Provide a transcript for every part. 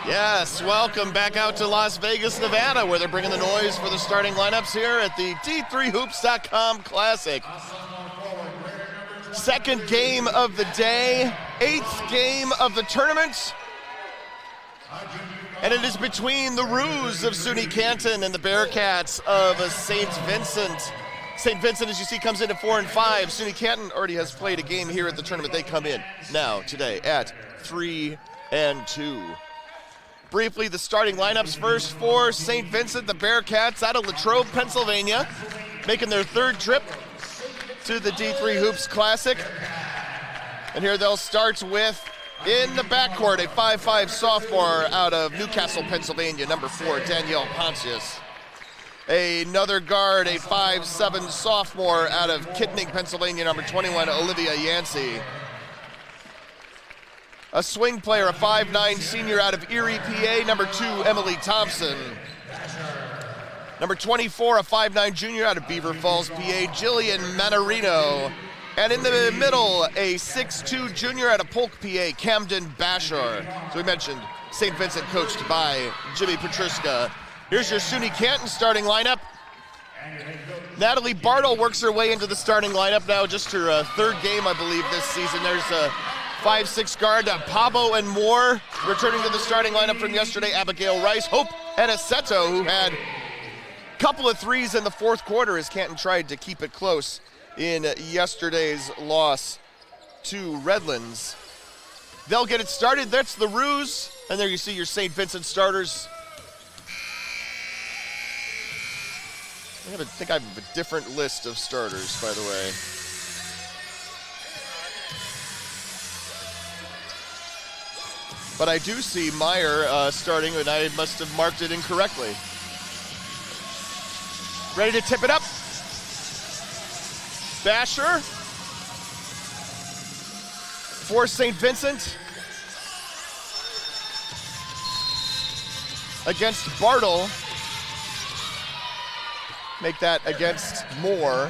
Yes, welcome back out to Las Vegas, Nevada, where they're bringing the noise for the starting lineups here at the D3Hoops.com Classic. Second game of the day, 8th game of the tournament. And it is between the Roos of SUNY Canton and the Bearcats of St. Vincent. St. Vincent, as you see, comes in at 4-5. SUNY Canton already has played a game here at the tournament. They come in now today at 3-2. Briefly, the starting lineups first for St. Vincent, the Bearcats out of Latrobe, Pennsylvania, making their third trip to the D3 Hoops Classic. And here they'll start with, in the backcourt, a 5'5 sophomore out of Newcastle, Pennsylvania, number 4, Danielle Pontius. Another guard, a 5'7 sophomore out of Kittening, Pennsylvania, number 21, Olivia Yancey. A swing player, a 5'9 senior out of Erie, PA, number 2, Emily Thompson. Number 24, a 5'9 junior out of Beaver Falls, PA, Jillian Manarino. And in the middle, a 6'2 junior out of Polk, PA, Camden Bashar. So we mentioned St. Vincent, coached by Jimmy Petriska. Here's your SUNY Canton starting lineup. Natalie Bartle works her way into the starting lineup now, just her third game, I believe, this season. There's a 5'6 guard, Pabo and Moore returning to the starting lineup from yesterday. Abigail Rice, Hope Aniceto, who had a couple of threes in the fourth quarter as Canton tried to keep it close in yesterday's loss to Redlands. They'll get it started. That's the Roos. And there you see your St. Vincent starters. I think I have a different list of starters, by the way. But I do see Meyer starting, and I must have marked it incorrectly. Ready to tip it up. Basher for St. Vincent against Bartle. Make that against Moore.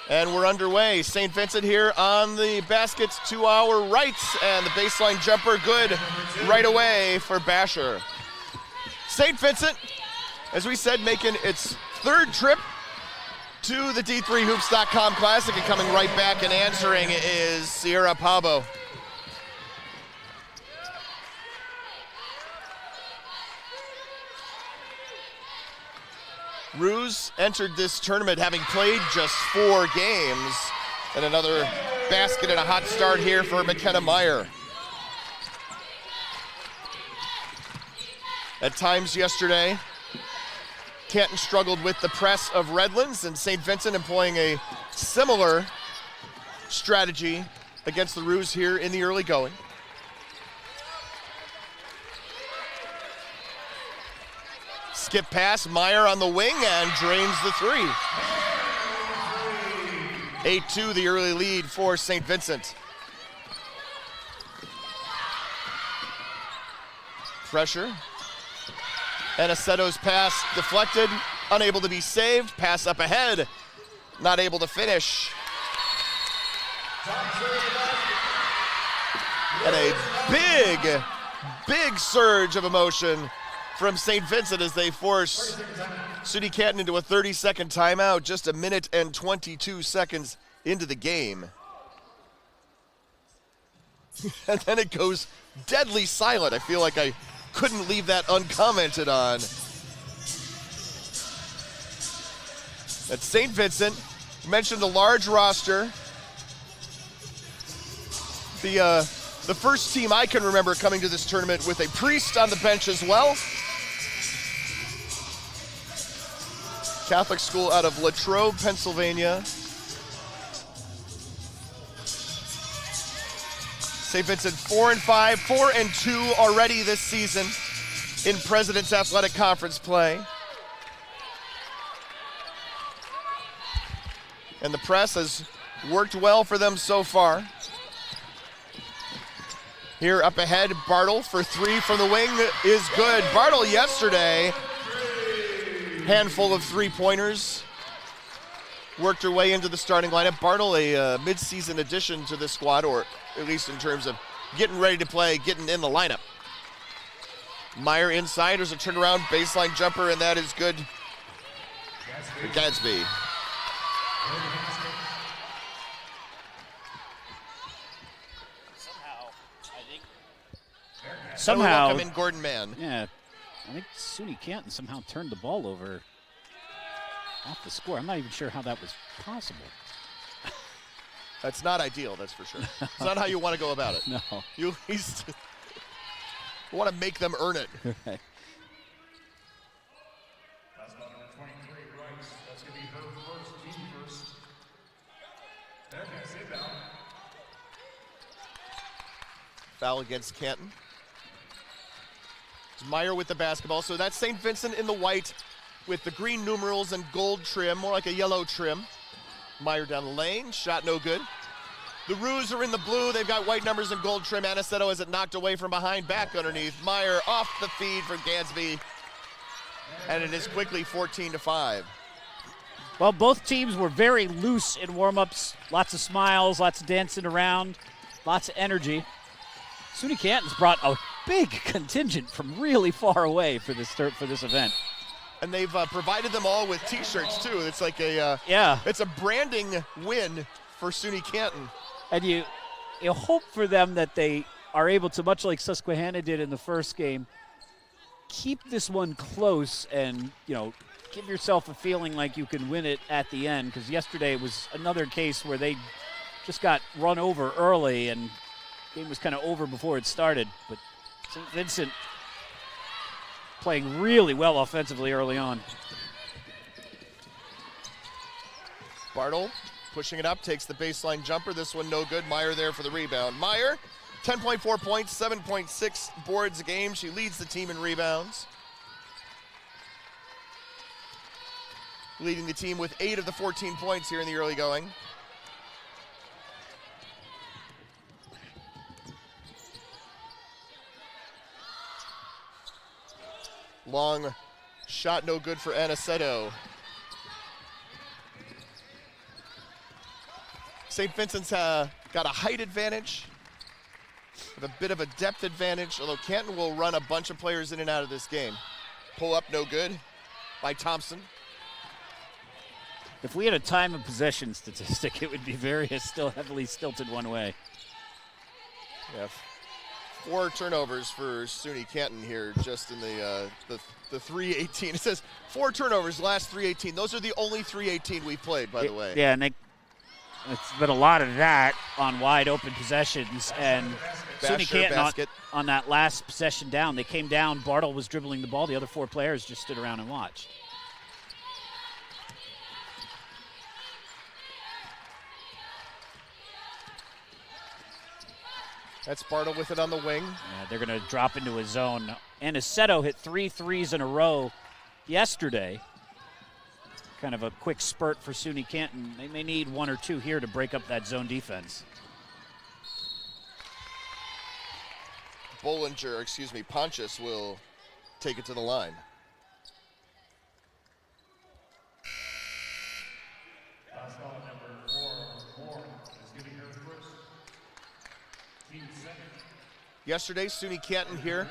And we're underway. St. Vincent here on the basket to our right, and the baseline jumper good right away for Basher. St. Vincent, as we said, making its third trip to the D3Hoops.com Classic, and coming right back and answering is Sierra Pabo. Roos entered this tournament having played just 4 games, and another basket and a hot start here for McKenna Meyer. At times yesterday, Canton struggled with the press of Redlands, and St. Vincent employing a similar strategy against the Roos here in the early going. Skip pass, Meyer on the wing, and drains the 3. 8-2, the early lead for St. Vincent. Pressure. Aniceto's pass deflected, unable to be saved. Pass up ahead, not able to finish. And a big surge of emotion from St. Vincent as they force SUNY Canton into a 30-second timeout, just a minute and 22 seconds into the game. And then it goes deadly silent. I feel like I couldn't leave that uncommented on. At St. Vincent, mentioned a large roster. The first team I can remember coming to this tournament with a priest on the bench as well. Catholic school out of Latrobe, Pennsylvania. St. Vincent 4-5, 4-2 already this season in President's Athletic Conference play. And the press has worked well for them so far. Here up ahead, Bartle for 3 from the wing is good. Bartle yesterday, handful of 3-pointers. Worked her way into the starting lineup. Bartle, a mid-season addition to this squad, or at least in terms of getting ready to play, getting in the lineup. Meyer inside, there's a turnaround baseline jumper, and that is good for Gadsby. Somehow, welcome in Gordon Mann. Yeah, I think SUNY Canton somehow turned the ball over off the score. I'm not even sure how that was possible. That's not ideal, that's for sure. It's not how you want to go about it. No. You at least want to make them earn it. Right. That's about number 23, Rice. That's going to be her first, team first. There, can I say foul? Foul against Canton. It's Meyer with the basketball. So that's St. Vincent in the white with the green numerals and gold trim, more like a yellow trim. Meyer down the lane, shot no good. The Roos are in the blue. They've got white numbers and gold trim. Aniceto has it knocked away from behind, back underneath. Meyer off the feed for Gadsby. And it is quickly 14-5. Well, both teams were very loose in warm-ups. Lots of smiles, lots of dancing around, lots of energy. SUNY Canton's brought a big contingent from really far away for this event. And they've provided them all with T-shirts too. It's like a it's a branding win for SUNY Canton. And you hope for them that they are able to, much like Susquehanna did in the first game, keep this one close and give yourself a feeling like you can win it at the end. Because yesterday was another case where they just got run over early and the game was kind of over before it started. But St. Vincent playing really well offensively early on. Bartle pushing it up, takes the baseline jumper. This one no good. Meyer there for the rebound. Meyer, 10.4 points, 7.6 boards a game. She leads the team in rebounds. Leading the team with 8 of the 14 points here in the early going. Long shot no good for Aniceto. St. Vincent's got a height advantage, with a bit of a depth advantage, although Canton will run a bunch of players in and out of this game. Pull up no good by Thompson. If we had a time of possession statistic, it would be still heavily stilted one way. Yeah, 4 turnovers for SUNY Canton here just in the 3:18. It says 4 turnovers, last 3:18. Those are the only 3:18 we've played, by the way. Yeah, and it's been a lot of that on wide open possessions. And SUNY Canton on that last possession down, they came down, Bartle was dribbling the ball, the other 4 players just stood around and watched. That's Bartle with it on the wing. Yeah, they're going to drop into a zone. Aniceto hit 3 threes in a row yesterday. Kind of a quick spurt for SUNY Canton. They may need 1 or 2 here to break up that zone defense. Pontius will take it to the line. Last ball, number 4, Moore is giving her first. Team second. Yesterday, SUNY Canton here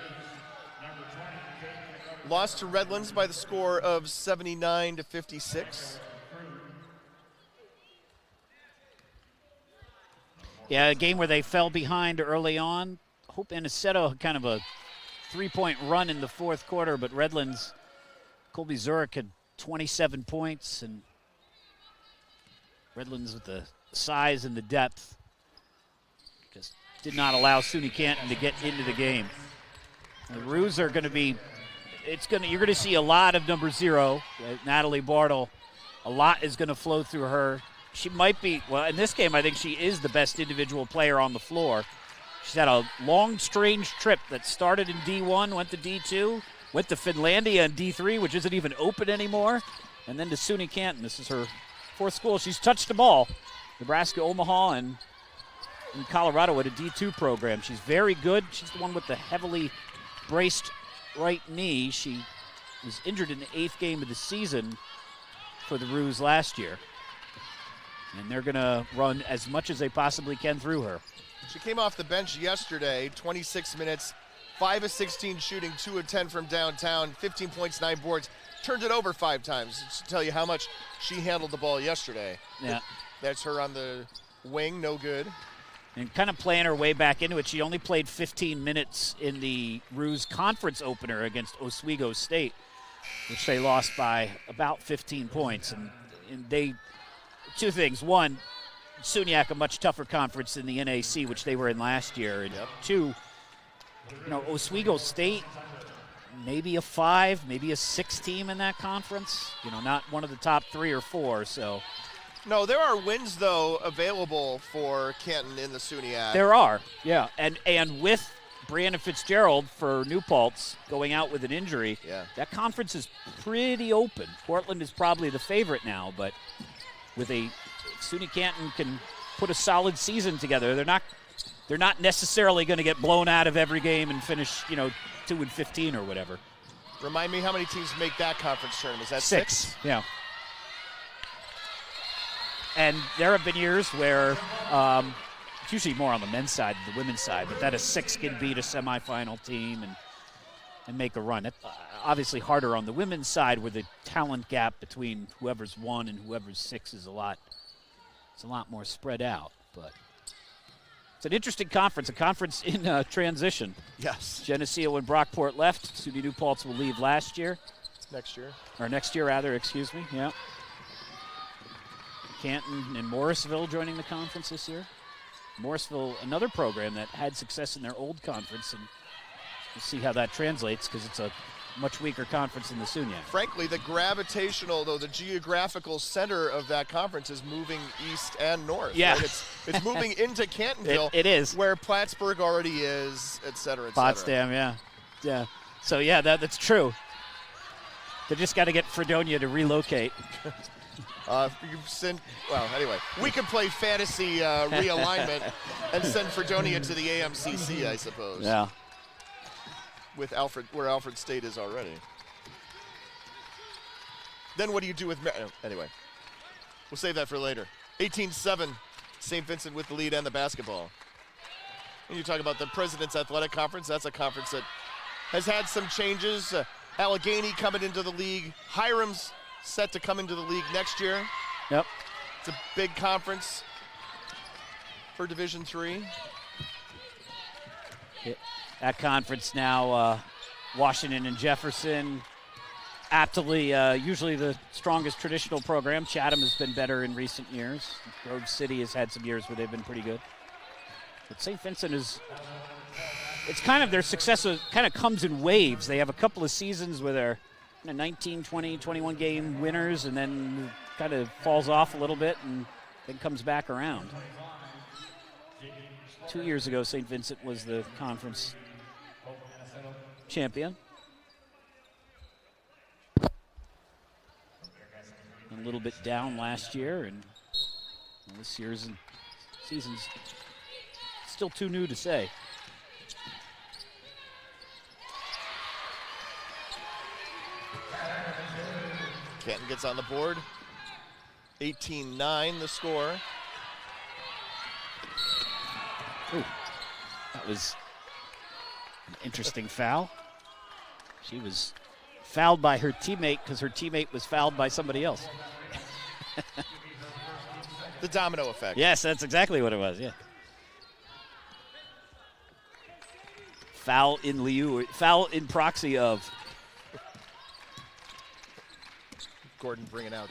lost to Redlands by the score of 79-56. Yeah, a game where they fell behind early on. Hope Aniceto had kind of a 3-point run in the fourth quarter, but Redlands, Colby Zurich had 27 points, and Redlands with the size and the depth just did not allow SUNY Canton to get into the game. The Roos are going to be, you're going to see a lot of number 0, Natalie Bartle. A lot is going to flow through her. She might be, well, in this game, I think she is the best individual player on the floor. She's had a long, strange trip that started in D1, went to D2, went to Finlandia in D3, which isn't even open anymore, and then to SUNY Canton. This is her 4th school. She's touched them all. Nebraska, Omaha, and in Colorado at a D2 program. She's very good. She's the one with the heavily braced right knee. She was injured in the 8th game of the season for the Roos last year. And they're going to run as much as they possibly can through her. She came off the bench yesterday, 26 minutes, 5 of 16 shooting, 2 of 10 from downtown, 15 points, 9 boards. Turned it over 5 times. Just to tell you how much she handled the ball yesterday. Yeah. That's her on the wing, no good. And kind of playing her way back into it. She only played 15 minutes in the Ruse conference opener against Oswego State, which they lost by about 15 points. And they, two things. One, SUNY, a much tougher conference than the NAC, which they were in last year. And two, Oswego State, maybe a 5, maybe a 6 team in that conference. Not one of the top 3 or 4, so. No, there are wins, though, available for Canton in the SUNY Act. There are, yeah. And with Brianna Fitzgerald for New Paltz going out with an injury, that conference is pretty open. Portland is probably the favorite now, but with SUNY Canton can put a solid season together. They're not necessarily going to get blown out of every game and finish, 2-15 or whatever. Remind me how many teams make that conference tournament. Is that 6? Yeah. And there have been years where it's usually more on the men's side than the women's side, but that a 6 can beat a semifinal team and make a run. Obviously harder on the women's side where the talent gap between whoever's 1 and whoever's 6 is a lot more spread out. But it's an interesting conference, a conference in transition. Yes. Geneseo and Brockport left. SUNY New Paltz will leave next year, excuse me, yeah. Canton and Morrisville joining the conference this year. Morrisville, another program that had success in their old conference, and we'll see how that translates because it's a much weaker conference than the SUNY. Frankly, the geographical center of that conference is moving east and north. Yeah. Right? It's moving into Cantonville. It is. Where Plattsburgh already is, et cetera, et cetera. Potsdam, yeah. Yeah. So, yeah, that's true. They just got to get Fredonia to relocate. Anyway, we could play fantasy realignment and send Fredonia to the AMCC, I suppose. Yeah. With where Alfred State is already. Then what do you do with anyway, we'll save that for later. 18-7, St. Vincent with the lead and the basketball. And you talk about the President's Athletic Conference. That's a conference that has had some changes. Allegheny coming into the league. Hiram's set to come into the league next year. Yep. It's a big conference for Division III. That conference now, Washington and Jefferson, aptly, usually the strongest traditional program. Chatham has been better in recent years. Grove City has had some years where they've been pretty good. But St. Vincent it's kind of their success kind of comes in waves. They have a couple of seasons where they're 19, 20, 21 game winners and then kind of falls off a little bit and then comes back around. 2 years ago, St. Vincent was the conference champion. A little bit down last year, and this year's season's still too new to say. Canton gets on the board. 18-9 the score. Ooh, that was an interesting foul. She was fouled by her teammate because her teammate was fouled by somebody else. The domino effect. Yes, that's exactly what it was, yeah. Foul in lieu, foul in proxy of. Gordon bringing out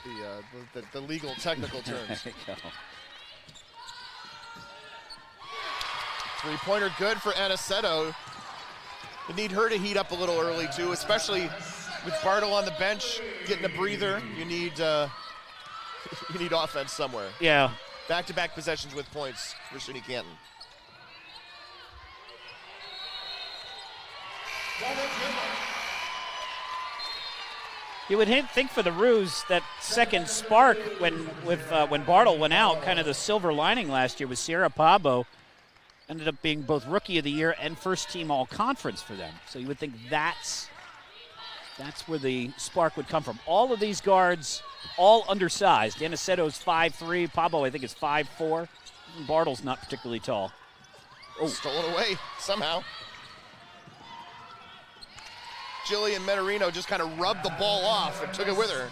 the legal technical terms. There you go. Three-pointer good for Aniceto. You need her to heat up a little early, too, especially with Bartle on the bench, getting a breather. You need offense somewhere. Yeah. Back-to-back possessions with points for SUNY Canton. You would think for the Ruse that second spark when Bartle went out, kind of the silver lining last year was Sierra Pabo. Ended up being both Rookie of the Year and first team all-conference for them. So you would think that's That's where the spark would come from. All of these guards, all undersized. Aniceto's 5'3", Pablo I think is 5'4". Bartle's not particularly tall. Oh, stolen away somehow. Jillian Manarino just kind of rubbed the ball off and took it with her.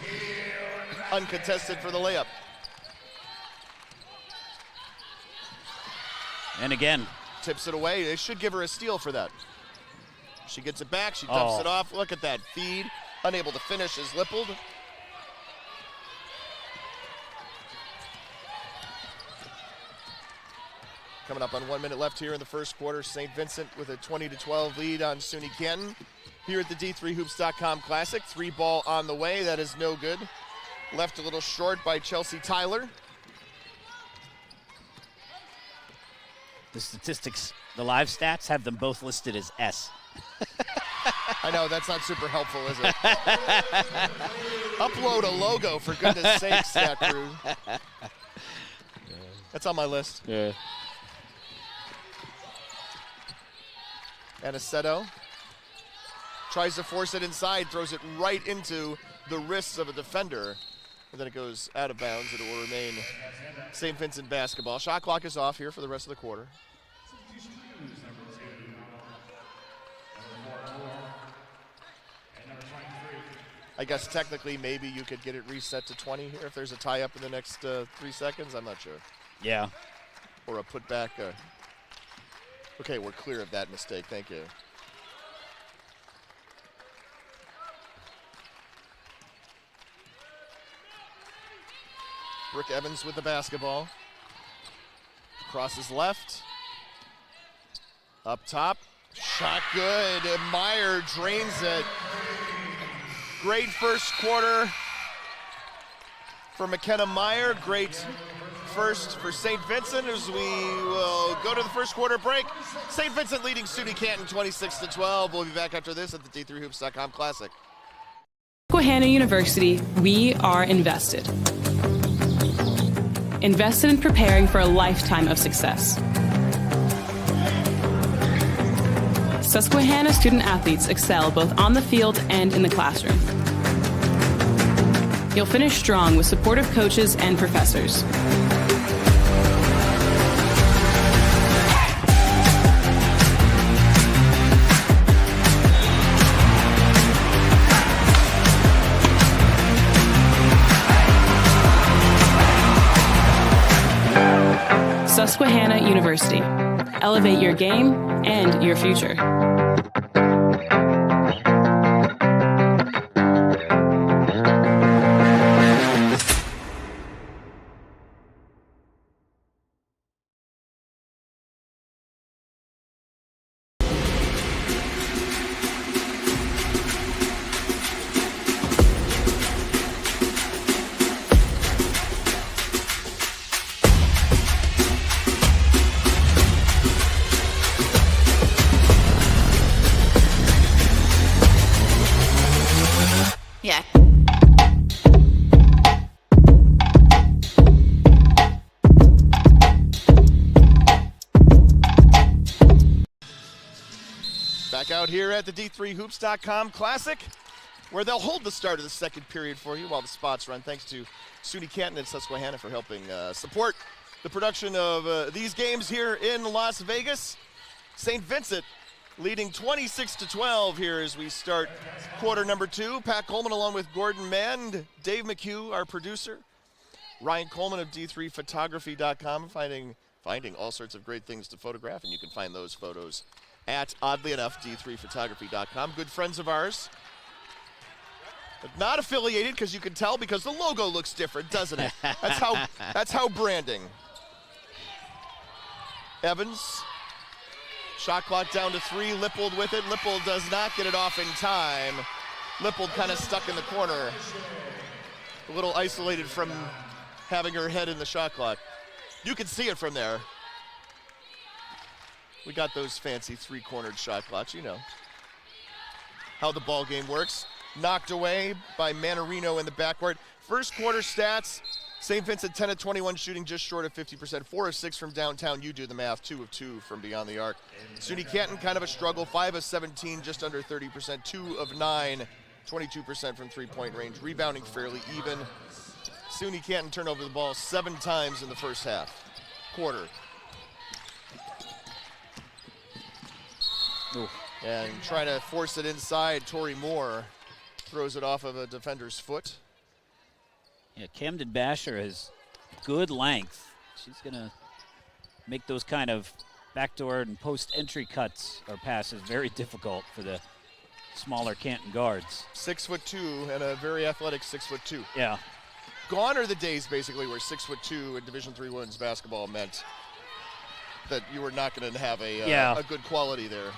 Uncontested for the layup. And again. Tips it away. They should give her a steal for that. She gets it back. She dumps it off. Look at that feed. Unable to finish is Lippold. Coming up on 1 minute left here in the first quarter. St. Vincent with a 20-12 lead on SUNY Canton. Here at the D3Hoops.com Classic. 3-ball on the way. That is no good. Left a little short by Chelsea Tyler. The statistics, the live stats, have them both listed as S. I know, that's not super helpful, is it? Upload a logo, for goodness sakes, Stat Crew. That's on my list. Yeah. Aniceto tries to force it inside, throws it right into the wrists of a defender. And then it goes out of bounds. It will remain St. Vincent basketball. Shot clock is off here for the rest of the quarter. I guess technically maybe you could get it reset to 20 here if there's a tie-up in the next 3 seconds. I'm not sure. Yeah. Or a putback. Okay, we're clear of that mistake. Thank you. Brooke Evans with the basketball. Crosses left. Up top. Shot good. And Meyer drains it. Great first quarter for McKenna Meyer. Great first for St. Vincent as we will go to the first quarter break. St. Vincent leading SUNY Canton 26-12. We'll be back after this at the D3Hoops.com Classic. Susquehanna University, we are invested. Invested in preparing for a lifetime of success. Susquehanna student athletes excel both on the field and in the classroom. You'll finish strong with supportive coaches and professors. Susquehanna University. Elevate your game and your future. Yeah. Back out here at the D3Hoops.com Classic, where they'll hold the start of the second period for you while the spots run. Thanks to SUNY Canton and Susquehanna for helping support the production of these games here in Las Vegas. St. Vincent leading 26-12 here as we start quarter number 2. Pat Coleman along with Gordon Mann, Dave McHugh, our producer. Ryan Coleman of D3Photography.com, finding all sorts of great things to photograph, and you can find those photos at, oddly enough, D3Photography.com. Good friends of ours. But not affiliated, because you can tell because the logo looks different, doesn't it? That's how branding. Evans. Shot clock down to 3. Lippold with it. Lippold does not get it off in time. Lippold kind of stuck in the corner. A little isolated from having her head in the shot clock. You can see it from there. We got those fancy 3-cornered shot clocks, you know how the ball game works. Knocked away by Manarino in the backcourt. First quarter stats. St. Vincent 10 of 21 shooting, just short of 50%. 4 of 6 from downtown. You do the math. 2 of 2 from beyond the arc. SUNY Canton kind of a struggle. 5 of 17, just under 30%. 2 of 9 22% from three-point range, rebounding fairly even. SUNY Canton turned over the ball 7 times in the first quarter. Ooh. And trying to force it inside, Tori Moore throws it off of a defender's foot. Yeah, Camden Basher has good length. She's going to make those kind of backdoor and post-entry cuts or passes very difficult for the smaller Canton guards. 6'2" and a very athletic 6'2". Yeah. Gone are the days, basically, where 6'2" in Division III women's basketball meant that you were not going to have a good quality there.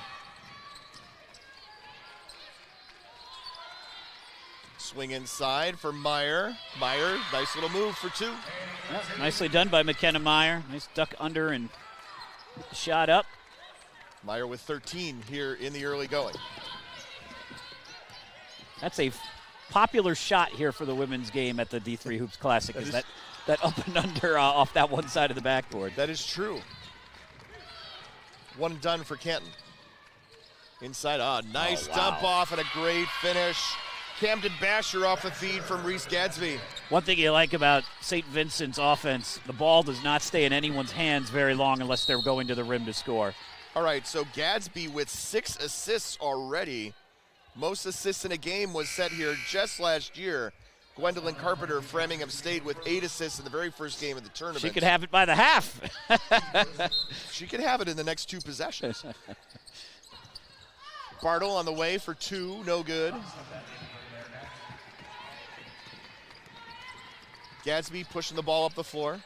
Swing inside for Meyer. Meyer, nice little move for 2. Yep, nicely done by McKenna Meyer. Nice duck under and put the shot up. Meyer with 13 here in the early going. That's a popular shot here for the women's game at the D3 Hoops Classic. That up and under off that one side of the backboard. That is true. One and done for Canton. Inside, nice dump off and a great finish. Camden Basher off the feed from Reese Gadsby. One thing you like about St. Vincent's offense, the ball does not stay in anyone's hands very long unless they're going to the rim to score. All right, so Gadsby with 6 assists already. Most assists in a game was set here just last year. Gwendolyn Carpenter of Framingham State with 8 assists in the very first game of the tournament. She could have it by the half. She could have it in the next 2 possessions. Bartle on the way for 2, no good. Gadsby pushing the ball up the floor.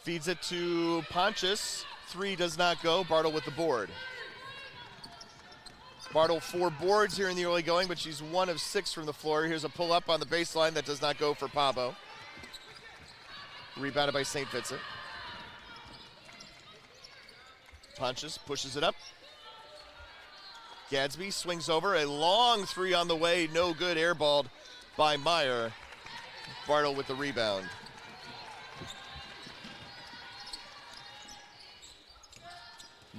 Feeds it to Pontius. 3 does not go. Bartle with the board. Bartle 4 boards here in the early going, but she's 1 of 6 from the floor. Here's a pull-up on the baseline that does not go for Pabo. Rebounded by St. Vincent. Pontius pushes it up. Gadsby swings over. A long 3 on the way. No good. Airballed by Meyer. Bartle with the rebound.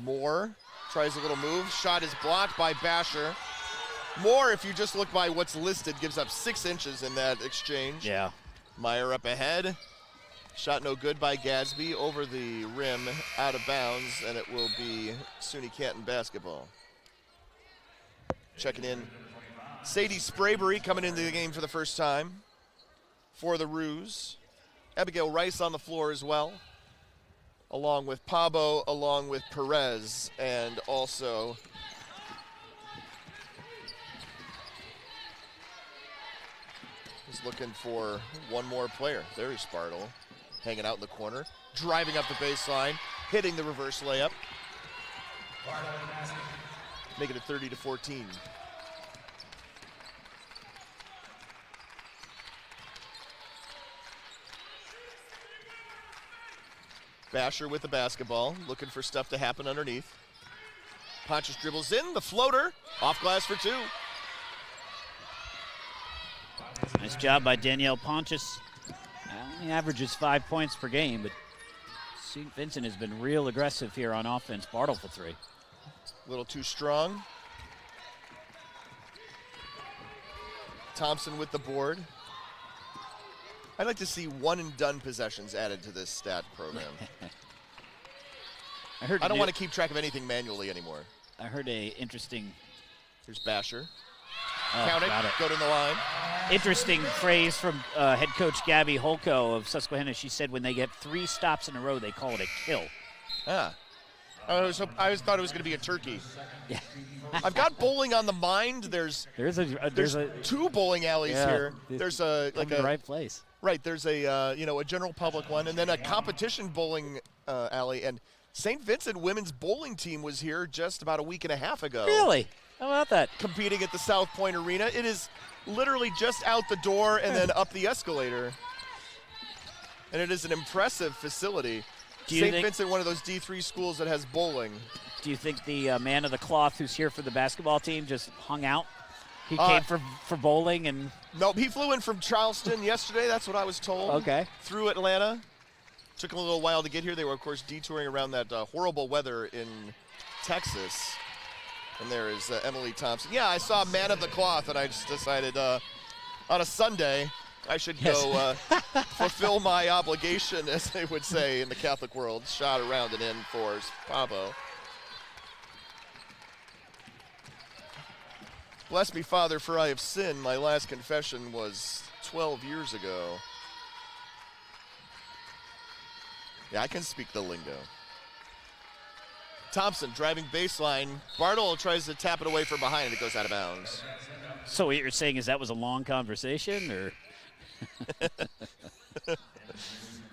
Moore tries a little move. Shot is blocked by Basher. Moore, if you just look by what's listed, gives up 6 inches in that exchange. Yeah. Meyer up ahead. Shot no good by Gadsby. Over the rim, out of bounds, and it will be SUNY Canton basketball. Checking in, Sadie Spraybury coming into the game for the first time for the Roos. Abigail Rice on the floor as well, along with Pabo, along with Perez, and also is looking for one more player. There's Spartle, hanging out in the corner, driving up the baseline, hitting the reverse layup, making it 30-14. Basher with the basketball, looking for stuff to happen underneath. Pontius dribbles in, the floater, off glass for 2. Nice job by Danielle Pontius. Only averages 5 points per game, but St. Vincent has been real aggressive here on offense. Bartle for 3. A little too strong. Thompson with the board. I'd like to see one and done possessions added to this stat program. I don't want to keep track of anything manually anymore. I heard a interesting. Here's Basher. Oh, Count it. Go to the line. Interesting phrase from head coach Gabby Holko of Susquehanna. She said when they get 3 stops in a row, they call it a kill. Ah. I always thought it was going to be a turkey. Yeah. I've got bowling on the mind. There's 2 bowling alleys here. There's a the right place. Right. There's a a general public one, and then a competition bowling alley. And St. Vincent women's bowling team was here just about a week and a half ago. Really? How about that? Competing at the South Point Arena. It is literally just out the door and then up the escalator. And it is an impressive facility. St. Vincent, one of those D3 schools that has bowling. Do you think the man of the cloth who's here for the basketball team just hung out? He came for bowling and... Nope, he flew in from Charleston yesterday. That's what I was told. Okay. Through Atlanta. Took a little while to get here. They were, of course, detouring around that horrible weather in Texas. And there is Emily Thompson. Yeah, I saw Man of the Cloth, and I just decided on a Sunday I should go fulfill my obligation, as they would say in the Catholic world. Shot around and in for Pavo. Bless me, Father, for I have sinned. My last confession was 12 years ago. Yeah, I can speak the lingo. Thompson driving baseline. Bartle tries to tap it away from behind, and it goes out of bounds. So what you're saying is that was a long conversation, or?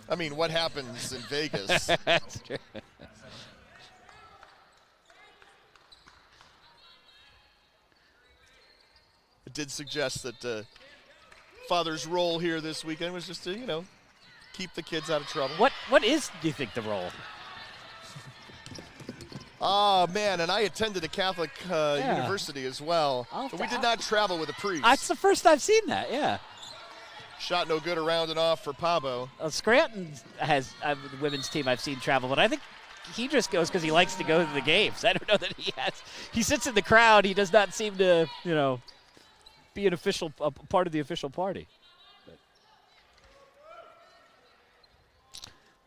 I mean, what happens in Vegas? That's true. It did suggest that Father's role here this weekend was just to, keep the kids out of trouble. What is, do you think, the role? Oh, man, and I attended a Catholic university as well. But we did not travel with a priest. That's the first I've seen that, yeah. Shot no good around and off for Pabo. Scranton has the women's team I've seen travel, but I think he just goes because he likes to go to the games. I don't know that he has. He sits in the crowd. He does not seem to, be an official part of the official party.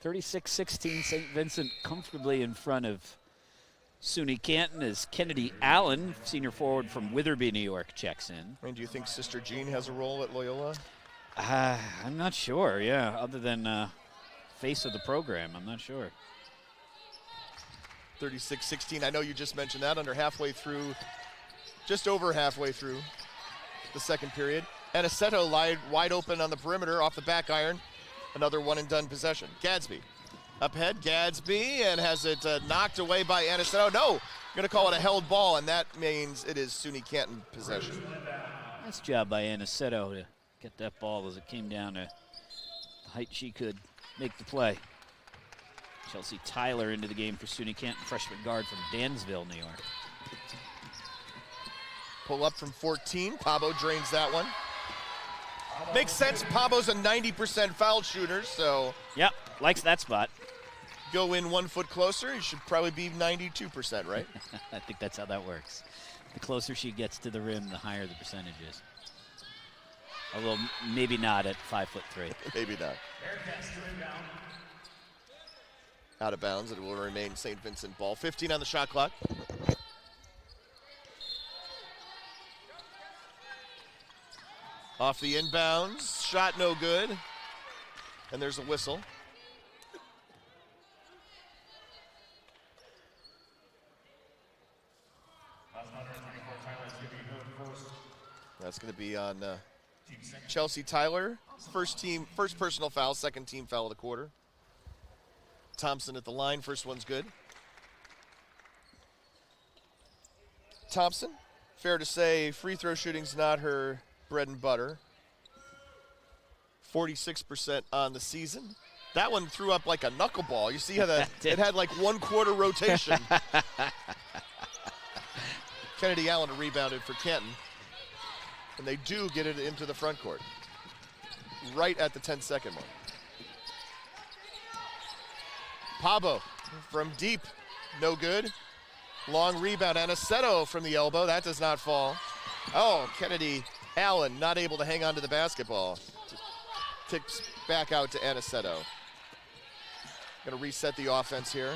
36-16, St. Vincent comfortably in front of SUNY Canton as Kennedy Allen, senior forward from Witherby, New York, checks in. And do you think Sister Jean has a role at Loyola? I'm not sure, yeah, other than face of the program. I'm not sure. 36-16. I know you just mentioned that, just over halfway through the second period. Aniceto wide open on the perimeter off the back iron. Another one-and-done possession. Gadsby up ahead. Gadsby and has it knocked away by Aniceto. No, going to call it a held ball, and that means it is SUNY Canton possession. Nice job by Aniceto to get that ball as it came down to the height she could make the play. Chelsea Tyler into the game for SUNY Canton, freshman guard from Dansville, New York. Pull up from 14. Pabo drains that one. Makes sense. Pabo's a 90% foul shooter, so. Yep, likes that spot. Go in 1 foot closer, he should probably be 92%, right? I think that's how that works. The closer she gets to the rim, the higher the percentage is. Although maybe not at 5'3". Maybe not. Out of bounds, it will remain St. Vincent ball. 15 on the shot clock. Off the inbounds, shot no good. And there's a whistle. That's going to be on Chelsea Tyler. First personal foul, second team foul of the quarter. Thompson at the line, first one's good. Thompson, fair to say, free throw shooting's not her bread and butter. 46% on the season. That one threw up like a knuckleball. You see how it had like 1/4 rotation. Kennedy Allen rebounded for Canton. And they do get it into the front court. Right at the 10-second mark. Pabo from deep, no good. Long rebound, Aniceto from the elbow. That does not fall. Oh, Kennedy Allen not able to hang on to the basketball. Ticks back out to Aniceto. Going to reset the offense here.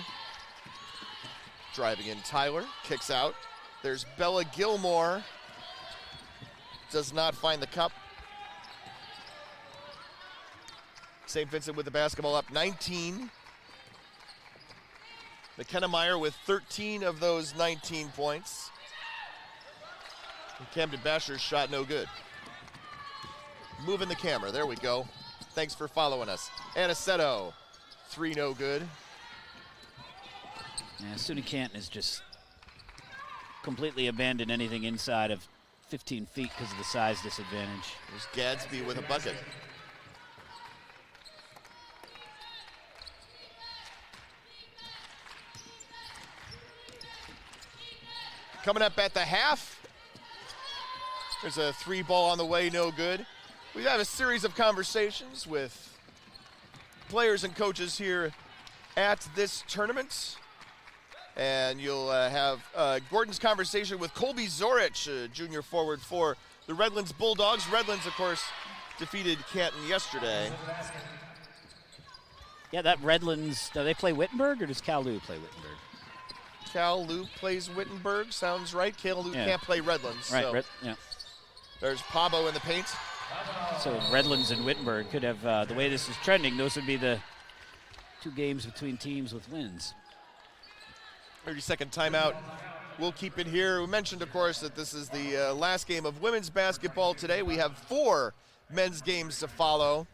Driving in Tyler, kicks out. There's Bella Gilmore. Does not find the cup. St. Vincent with the basketball up 19. McKenna Meyer with 13 of those 19 points. And Camden Basher's shot no good. Moving the camera, there we go. Thanks for following us. Aniceto, 3 no good. Yeah, SUNY Canton has just completely abandoned anything inside of 15 feet because of the size disadvantage. There's Gadsby with a bucket. Coming up at the half. There's a 3 ball on the way, no good. We have a series of conversations with players and coaches here at this tournament. And you'll have Gordon's conversation with Colby Zorich, junior forward for the Redlands Bulldogs. Redlands, of course, defeated Canton yesterday. Yeah, that Redlands, do they play Wittenberg or does Cal Lou play Wittenberg? Cal Lou plays Wittenberg, sounds right. Cal Lou can't play Redlands. Right, so yeah. There's Pabo in the paint. So Redlands and Wittenberg could have, the way this is trending, those would be the 2 games between teams with wins. 30-second timeout. We'll keep it here. We mentioned, of course, that this is the last game of women's basketball today. We have 4 men's games to follow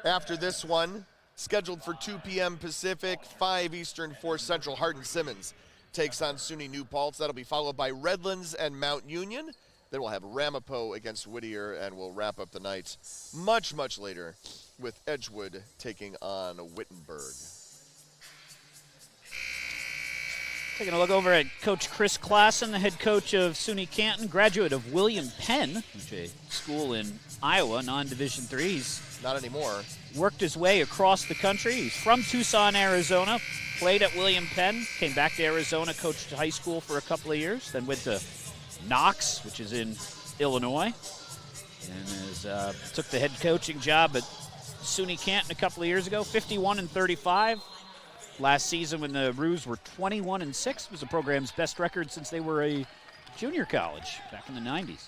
after this one. Scheduled for 2 p.m. Pacific, 5 Eastern, 4 Central. Hardin-Simmons takes on SUNY New Paltz. That'll be followed by Redlands and Mount Union. Then we'll have Ramapo against Whittier, and we'll wrap up the night much, much later with Edgewood taking on Wittenberg. Taking a look over at Coach Chris Klassen, the head coach of SUNY Canton, graduate of William Penn, which is a school in Iowa, non-Division III. He's not anymore. Worked his way across the country. He's from Tucson, Arizona, played at William Penn, came back to Arizona, coached high school for a couple of years, then went to Knox, which is in Illinois, and took the head coaching job at SUNY Canton a couple of years ago, 51-35. Last season when the Roos were 21-6 was the program's best record since they were a junior college back in the 90s.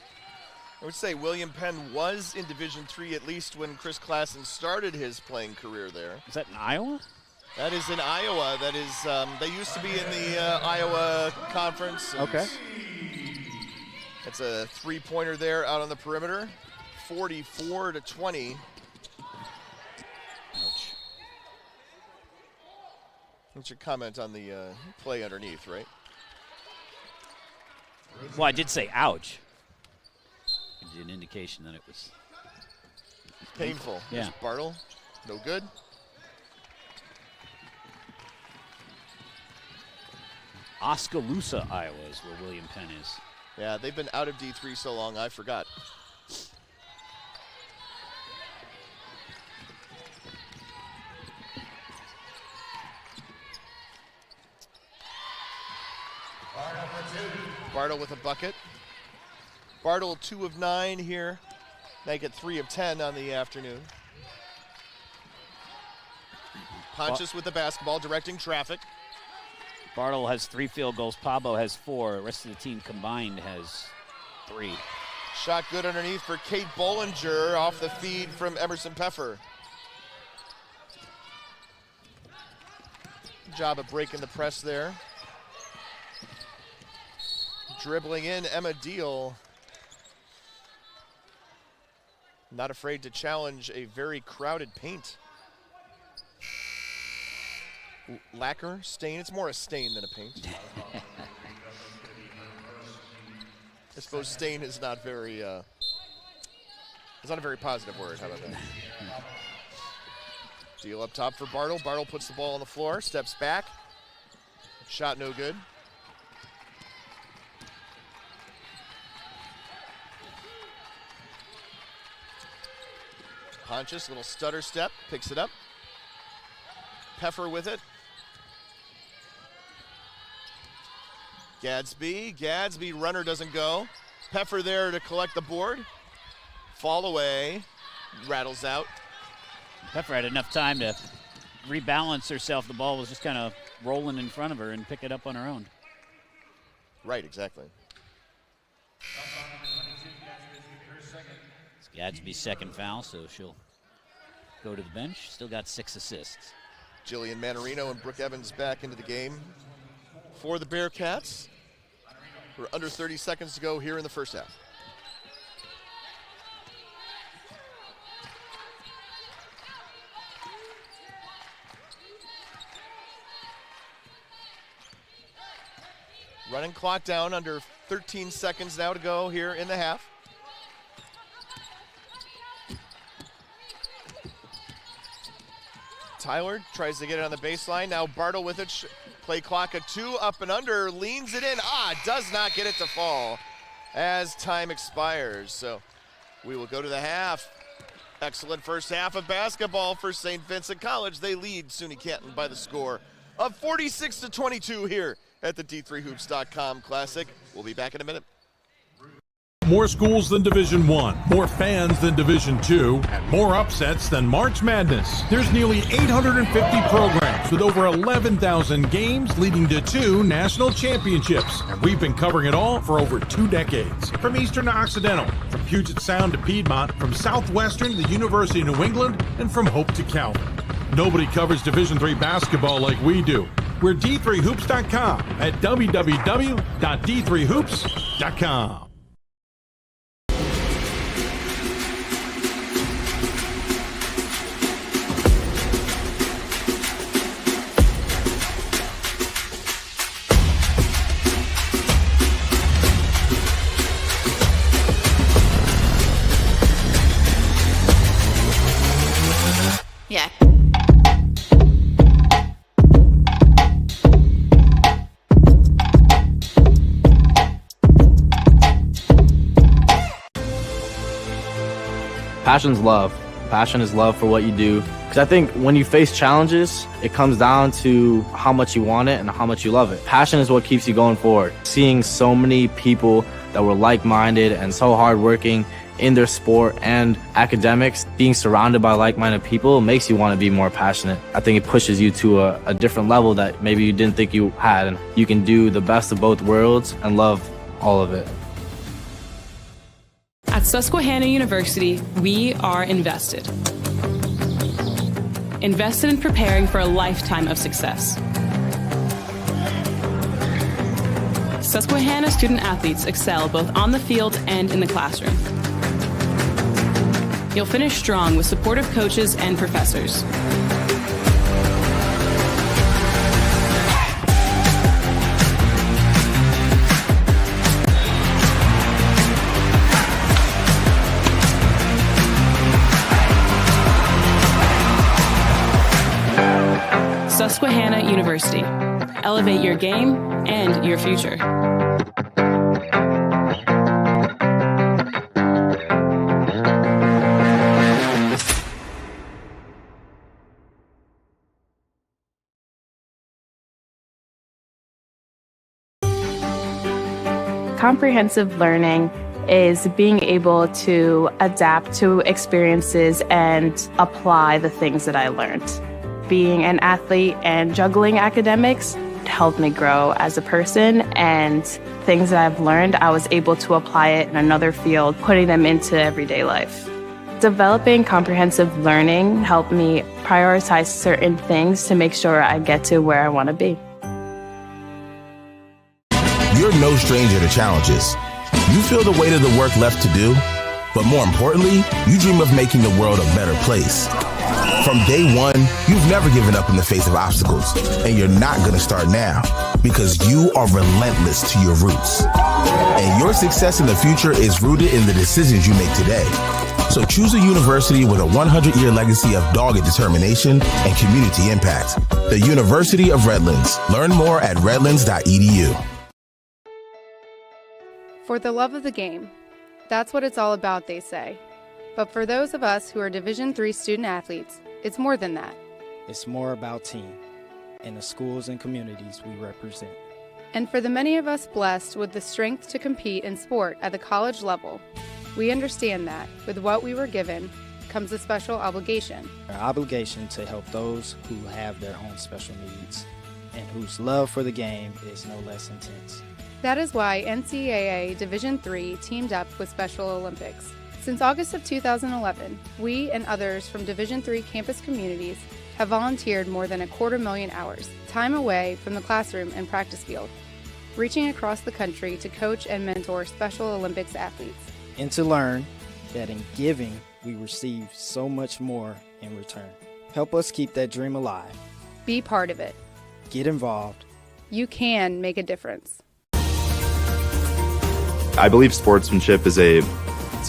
I would say William Penn was in Division III at least when Chris Klassen started his playing career there. Is that in Iowa? That is in Iowa. That is, they used to be in the Iowa Conference. Okay. That's a 3-pointer there out on the perimeter, 44-20. Ouch. What's your comment on the play underneath, right? Well, I did say ouch. Gives you an indication that it was painful. Yeah. There's Bartle, no good. Oskaloosa, Iowa is where William Penn is. Yeah, they've been out of D3 so long, I forgot. Bartle with a bucket. Bartle 2 of 9 here. Make it 3 of 10 on the afternoon. Pontius with the basketball, directing traffic. Bartle has 3 field goals. Pablo has 4. The rest of the team combined has 3. Shot good underneath for Kate Bollinger off the feed from Emerson Peffer. Good job of breaking the press there. Dribbling in, Emma Deal. Not afraid to challenge a very crowded paint. Lacquer, stain, it's more a stain than a paint. I suppose stain is not very, it's not a very positive word, how about that? Deal up top for Bartle. Bartle puts the ball on the floor, steps back. Shot no good. Pontius, little stutter step, picks it up. Peffer with it. Gadsby, runner doesn't go. Peffer there to collect the board. Fall away, rattles out. Peffer had enough time to rebalance herself. The ball was just kind of rolling in front of her and pick it up on her own. Right, exactly. It's Gadsby's second foul, so she'll go to the bench. Still got 6 assists. Jillian Manarino and Brooke Evans back into the game for the Bearcats. We're under 30 seconds to go here in the first half. Running clock down, under 13 seconds now to go here in the half. Tyler tries to get it on the baseline. Now Bartle with it. Play clock at 2, up and under, leans it in. Does not get it to fall as time expires. So we will go to the half. Excellent first half of basketball for St. Vincent College. They lead SUNY Canton by the score of 46-22 here at the D3Hoops.com Classic. We'll be back in a minute. More schools than Division I, more fans than Division II, and more upsets than March Madness. There's nearly 850 programs with over 11,000 games leading to 2 national championships. And we've been covering it all for over 2 decades. From Eastern to Occidental, from Puget Sound to Piedmont, from Southwestern to the University of New England, and from Hope to Calvin. Nobody covers Division III basketball like we do. We're D3Hoops.com at www.D3Hoops.com. Yeah. Passion's love. Passion is love for what you do. Because I think when you face challenges, it comes down to how much you want it and how much you love it. Passion is what keeps you going forward. Seeing so many people that were like-minded and so hardworking in their sport and academics, being surrounded by like-minded people makes you want to be more passionate. I think it pushes you to a different level that maybe you didn't think you had. And you can do the best of both worlds and love all of it. At Susquehanna University, we are invested. Invested in preparing for a lifetime of success. Susquehanna student athletes excel both on the field and in the classroom. You'll finish strong with supportive coaches and professors. Susquehanna University. Elevate your game and your future. Comprehensive learning is being able to adapt to experiences and apply the things that I learned. Being an athlete and juggling academics helped me grow as a person, and things that I've learned, I was able to apply it in another field, putting them into everyday life. Developing comprehensive learning helped me prioritize certain things to make sure I get to where I want to be. You're no stranger to challenges. You feel the weight of the work left to do, but more importantly, you dream of making the world a better place. From day one, you've never given up in the face of obstacles, and you're not going to start now because you are relentless to your roots. And your success in the future is rooted in the decisions you make today. So choose a university with a 100-year legacy of dogged determination and community impact. The University of Redlands. Learn more at redlands.edu. For the love of the game. That's what it's all about, they say. But for those of us who are Division III student athletes, it's more than that. It's more about team and the schools and communities we represent. And for the many of us blessed with the strength to compete in sport at the college level, we understand that with what we were given comes a special obligation. Our obligation to help those who have their own special needs and whose love for the game is no less intense. That is why NCAA Division III teamed up with Special Olympics. Since August of 2011, we and others from Division III campus communities have volunteered more than 250,000 hours, time away from the classroom and practice field, reaching across the country to coach and mentor Special Olympics athletes. And to learn that in giving, we receive so much more in return. Help us keep that dream alive. Be part of it. Get involved. You can make a difference. I believe sportsmanship is a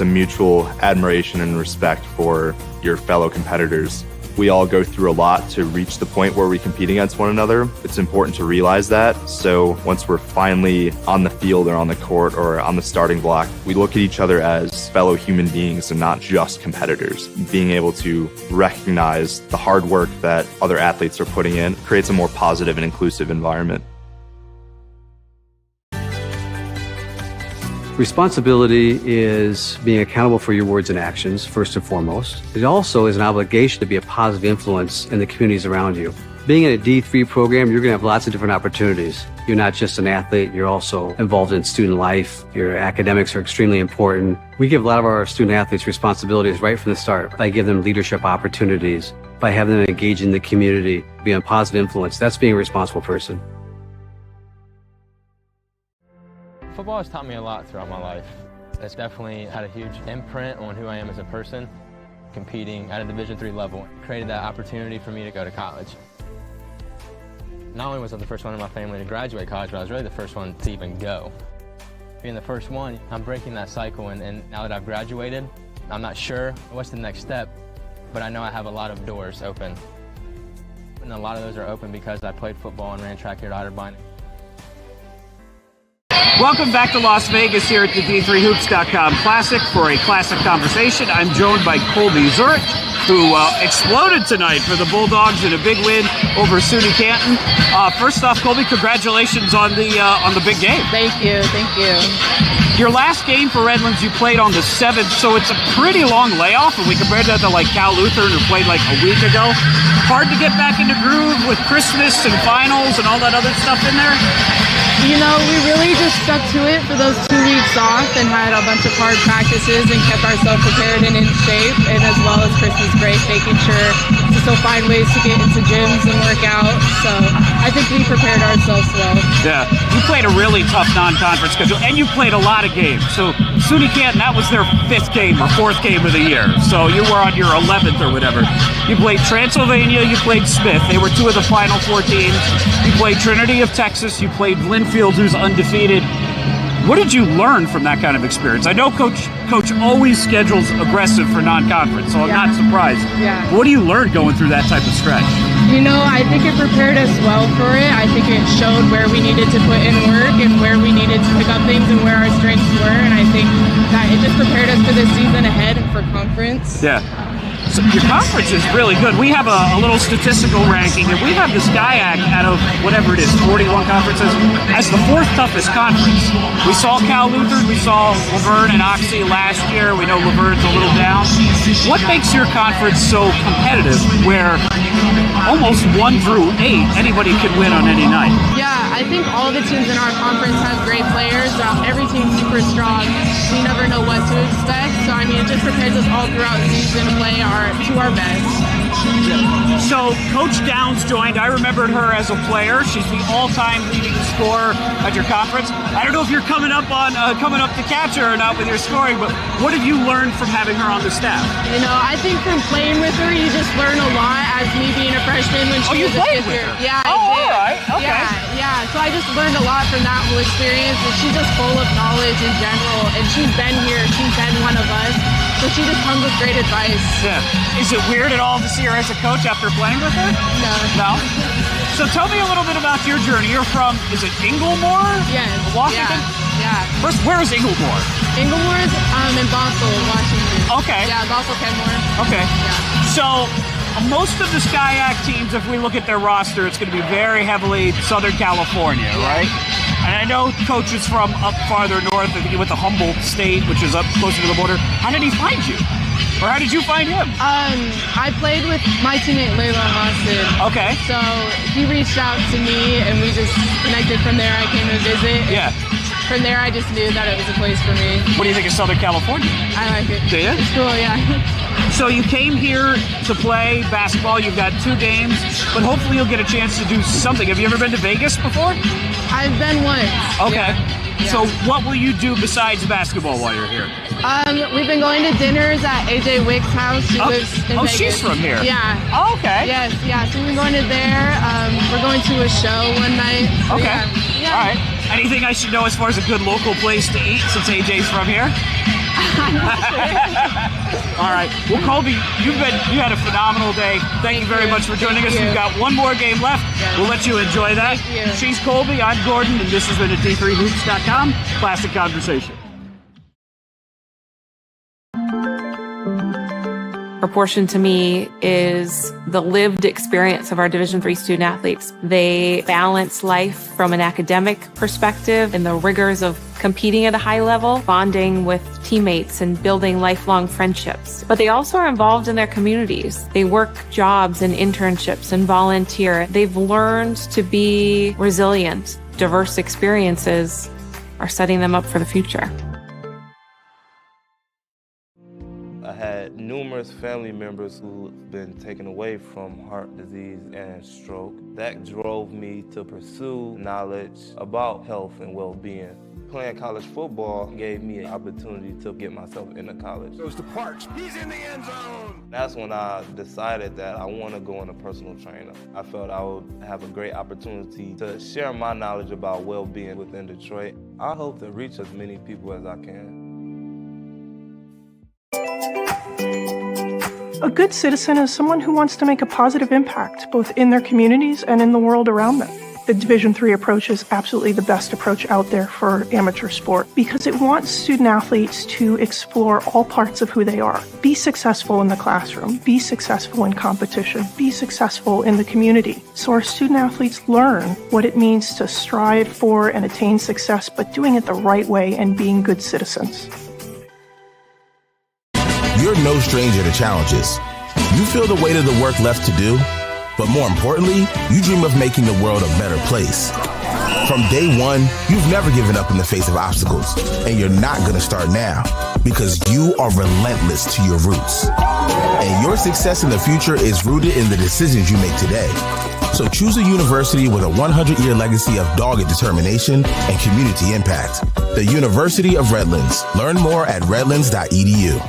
mutual admiration and respect for your fellow competitors. We all go through a lot to reach the point where we compete against one another. It's important to realize that. So once we're finally on the field or on the court or on the starting block, we look at each other as fellow human beings and not just competitors. Being able to recognize the hard work that other athletes are putting in creates a more positive and inclusive environment. Responsibility is being accountable for your words and actions, first and foremost. It also is an obligation to be a positive influence in the communities around you. Being in a D3 program, you're going to have lots of different opportunities. You're not just an athlete, you're also involved in student life. Your academics are extremely important. We give a lot of our student athletes responsibilities right from the start by giving them leadership opportunities, by having them engage in the community, be a positive influence. That's being a responsible person. Football has taught me a lot throughout my life. It's definitely had a huge imprint on who I am as a person. Competing at a Division III level created that opportunity for me to go to college. Not only was I the first one in my family to graduate college, but I was really the first one to even go. Being the first one, I'm breaking that cycle, and now that I've graduated, I'm not sure what's the next step, but I know I have a lot of doors open. And a lot of those are open because I played football and ran track here at Otterbein. Welcome back to Las Vegas here at the D3Hoops.com Classic for a classic conversation. I'm joined by Colby Zurich, who exploded tonight for the Bulldogs in a big win over SUNY Canton. First off, Colby, congratulations on the big game. Thank you. Your last game for Redlands, you played on the 7th, so it's a pretty long layoff, and we compared that to like Cal Lutheran, who played like a week ago. Hard to get back into groove with Christmas and finals and all that other stuff in there? You know, we really just stuck to it for those 2 weeks off and had a bunch of hard practices and kept ourselves prepared and in shape, and as well as Christmas break, making sure to still find ways to get into gyms and work out. So I think we prepared ourselves well. Yeah, you played a really tough non-conference schedule, and you played a lot of games. So SUNY Canton, that was their 5th game or 4th game of the year. So you were on your 11th or whatever. You played Transylvania, you played Smith. They were 2 of the Final Four teams. You played Trinity of Texas, you played Linfield, who's undefeated. What did you learn from that kind of experience? I know Coach always schedules aggressive for non-conference, so I'm not surprised. Yeah. What do you learn going through that type of stretch? You know, I think it prepared us well for it. I think it showed where we needed to put in work and where we needed to pick up things and where our strengths were, and I think that it just prepared us for the season ahead and for conference. Yeah. So your conference is really good. We have a little statistical ranking, and we have this GIAC out of whatever it is, 41 conferences, as the 4th toughest conference. We saw Cal Lutheran, we saw Laverne and Oxy last year. We know Laverne's a little down. What makes your conference so competitive where almost 1 through 8, anybody can win on any night? Yeah, I think all the teams in our conference have great players. Every team's super strong. We never know what to expect. So, I mean, it just prepares us all throughout the season to play to our best. So Coach Downs joined. I remembered her as a player. She's the all-time leading scorer at your conference. I don't know if you're coming up to catch her or not with your scoring, but what have you learned from having her on the staff? You know, I think from playing with her, you just learn a lot. As me being a freshman when she you was a played fifth with year. her? Yeah, Oh, all right. Okay. Yeah. So I just learned a lot from that whole experience, and she's just full of knowledge in general. And she's been here. She's been one of us. So she just comes with great advice. Yeah. Is it weird at all to see her as a coach after playing with her? No. So tell me a little bit about your journey. You're from, is it Inglemore? Yes. Washington? Yeah. First, where is Inglemore? Inglemore's in Bothell, Washington. Okay. Yeah, Bothell, Kenmore. Okay. Yeah. So most of the SCIAC teams, if we look at their roster, it's going to be very heavily Southern California, right? And I know Coach is from up farther north. I think he went to Humboldt State, which is up closer to the border. How did he find you? Or how did you find him? I played with my teammate Layla Austin. Okay. So he reached out to me, and we just connected from there. I came to visit. Yeah. From there, I just knew that it was a place for me. What do you think of Southern California? I like it. Do you? It's cool, yeah. So you came here to play basketball. You've got 2 games, but hopefully you'll get a chance to do something. Have you ever been to Vegas before? I've been once. Okay. Yeah. So what will you do besides basketball while you're here? We've been going to dinners at AJ Wick's house. She lives in Vegas. She's from here. Yeah. Oh, okay. Yes, yeah. So we've been going to there. We're going to a show one night. So okay. Yeah. All right. Anything I should know as far as a good local place to eat since AJ's from here? All right. Well, Colby, you had a phenomenal day. Thank you very much for joining us. We've got one more game left. We'll let you enjoy that. She's Colby, I'm Gordon, and this has been a D3Hoops.com Classic Conversation. Proportion to me is the lived experience of our Division III student athletes. They balance life from an academic perspective and the rigors of competing at a high level, bonding with teammates and building lifelong friendships. But they also are involved in their communities. They work jobs and internships and volunteer. They've learned to be resilient. Diverse experiences are setting them up for the future. I had numerous family members who've been taken away from heart disease and stroke. That drove me to pursue knowledge about health and well-being. Playing college football gave me an opportunity to get myself into college. Goes to Parks. He's in the end zone. That's when I decided that I want to go into personal trainer. I felt I would have a great opportunity to share my knowledge about well-being within Detroit. I hope to reach as many people as I can. A good citizen is someone who wants to make a positive impact, both in their communities and in the world around them. The Division III approach is absolutely the best approach out there for amateur sport because it wants student athletes to explore all parts of who they are. Be successful in the classroom, be successful in competition, be successful in the community. So our student athletes learn what it means to strive for and attain success, but doing it the right way and being good citizens. You're no stranger to challenges. You feel the weight of the work left to do, but more importantly, you dream of making the world a better place. From day one, you've never given up in the face of obstacles, and you're not going to start now because you are relentless to your roots. And your success in the future is rooted in the decisions you make today. So choose a university with a 100-year legacy of dogged determination and community impact. The University of Redlands. Learn more at redlands.edu.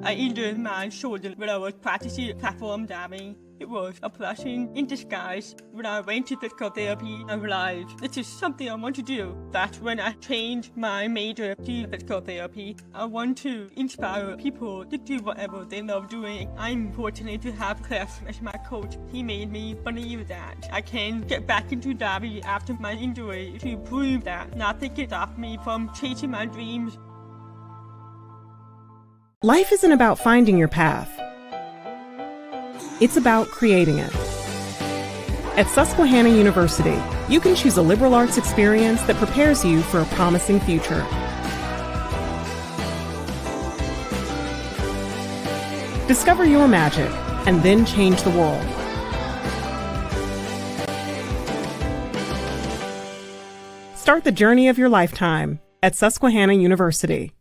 I injured my shoulder when I was practicing platform dabbing. It was a blessing in disguise. When I went to physical therapy, I realized this is something I want to do. That's when I changed my major to physical therapy. I want to inspire people to do whatever they love doing. I'm fortunate to have Cliff as my coach. He made me believe that I can get back into dabbing after my injury to prove that nothing can stop me from chasing my dreams. Life isn't about finding your path. It's about creating it. At Susquehanna University, you can choose a liberal arts experience that prepares you for a promising future. Discover your magic and then change the world. Start the journey of your lifetime at Susquehanna University.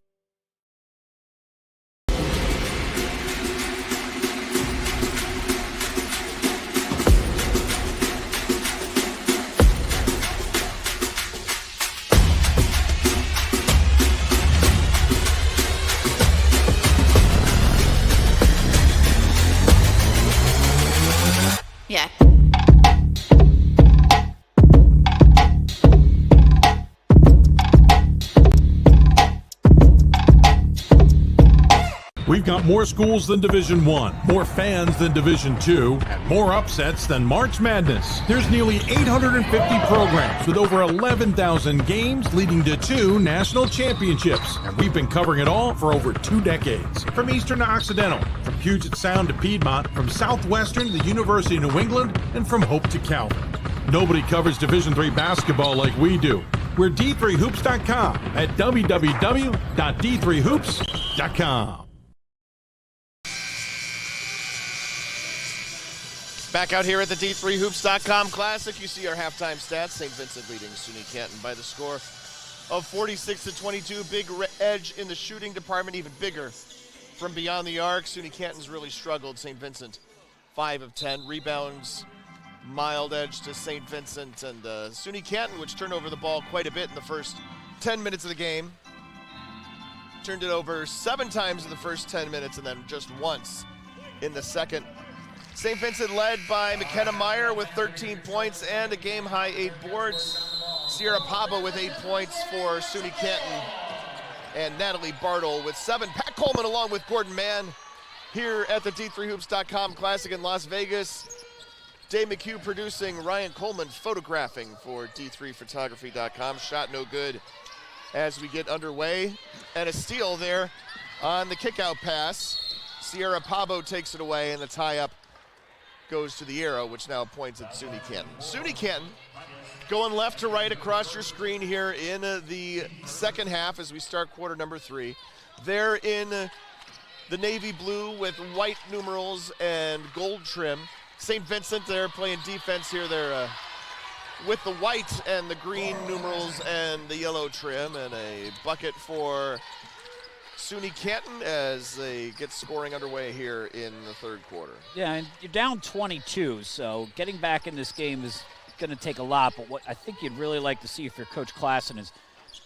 Yeah. We've got more schools than Division I, more fans than Division II, and more upsets than March Madness. There's nearly 850 programs with over 11,000 games leading to 2 national championships. And we've been covering it all for over 2 decades. From Eastern to Occidental, from Puget Sound to Piedmont, from Southwestern to the University of New England, and from Hope to Calvin. Nobody covers Division III basketball like we do. We're D3Hoops.com at www.d3hoops.com. Back out here at the D3Hoops.com Classic, you see our halftime stats. St. Vincent leading SUNY Canton by the score of 46-22. Big edge in the shooting department, even bigger from beyond the arc. SUNY Canton's really struggled. St. Vincent, 5 of 10. Rebounds, mild edge to St. Vincent. And SUNY Canton, which turned over the ball quite a bit in the first 10 minutes of the game, turned it over 7 times in the first 10 minutes and then just once in the second. St. Vincent led by McKenna Meyer with 13 points and a game-high 8 boards. Sierra Pabo with 8 points for SUNY Canton. And Natalie Bartle with 7. Pat Coleman along with Gordon Mann here at the D3Hoops.com Classic in Las Vegas. Dave McHugh producing, Ryan Coleman photographing for D3Photography.com. Shot no good as we get underway. And a steal there on the kickout pass. Sierra Pabo takes it away, and the tie-up goes to the arrow, which now points at SUNY Canton. SUNY Canton going left to right across your screen here in the second half as we start quarter number 3. They're in the navy blue with white numerals and gold trim. St. Vincent, they're playing defense here. They're with the white and the green numerals and the yellow trim, and a bucket for SUNY Canton as they get scoring underway here in the third quarter. Yeah, and you're down 22, so getting back in this game is going to take a lot, but what I think you'd really like to see if you're Coach Klassen is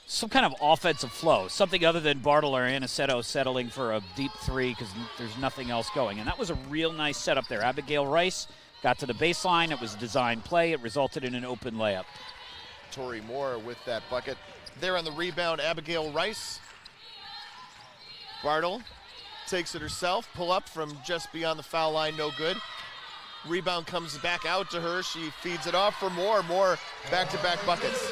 some kind of offensive flow, something other than Bartle or Aniceto settling for a deep 3 because there's nothing else going. And that was a real nice setup there. Abigail Rice got to the baseline. It was a design play. It resulted in an open layup. Tori Moore with that bucket. There on the rebound, Abigail Rice. Bartle takes it herself. Pull up from just beyond the foul line, no good. Rebound comes back out to her. She feeds it off for Moore. Moore back-to-back buckets.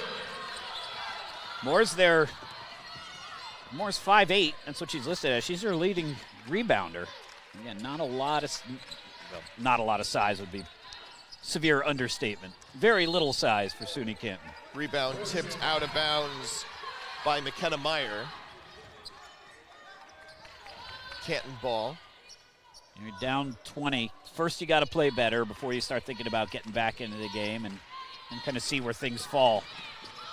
Moore's 5'8". That's what she's listed as. She's their leading rebounder. Again, not a lot of size would be severe understatement. Very little size for SUNY Canton. Rebound tipped out of bounds by McKenna Meyer. Canton ball. You're down 20. First, you got to play better before you start thinking about getting back into the game and kind of see where things fall.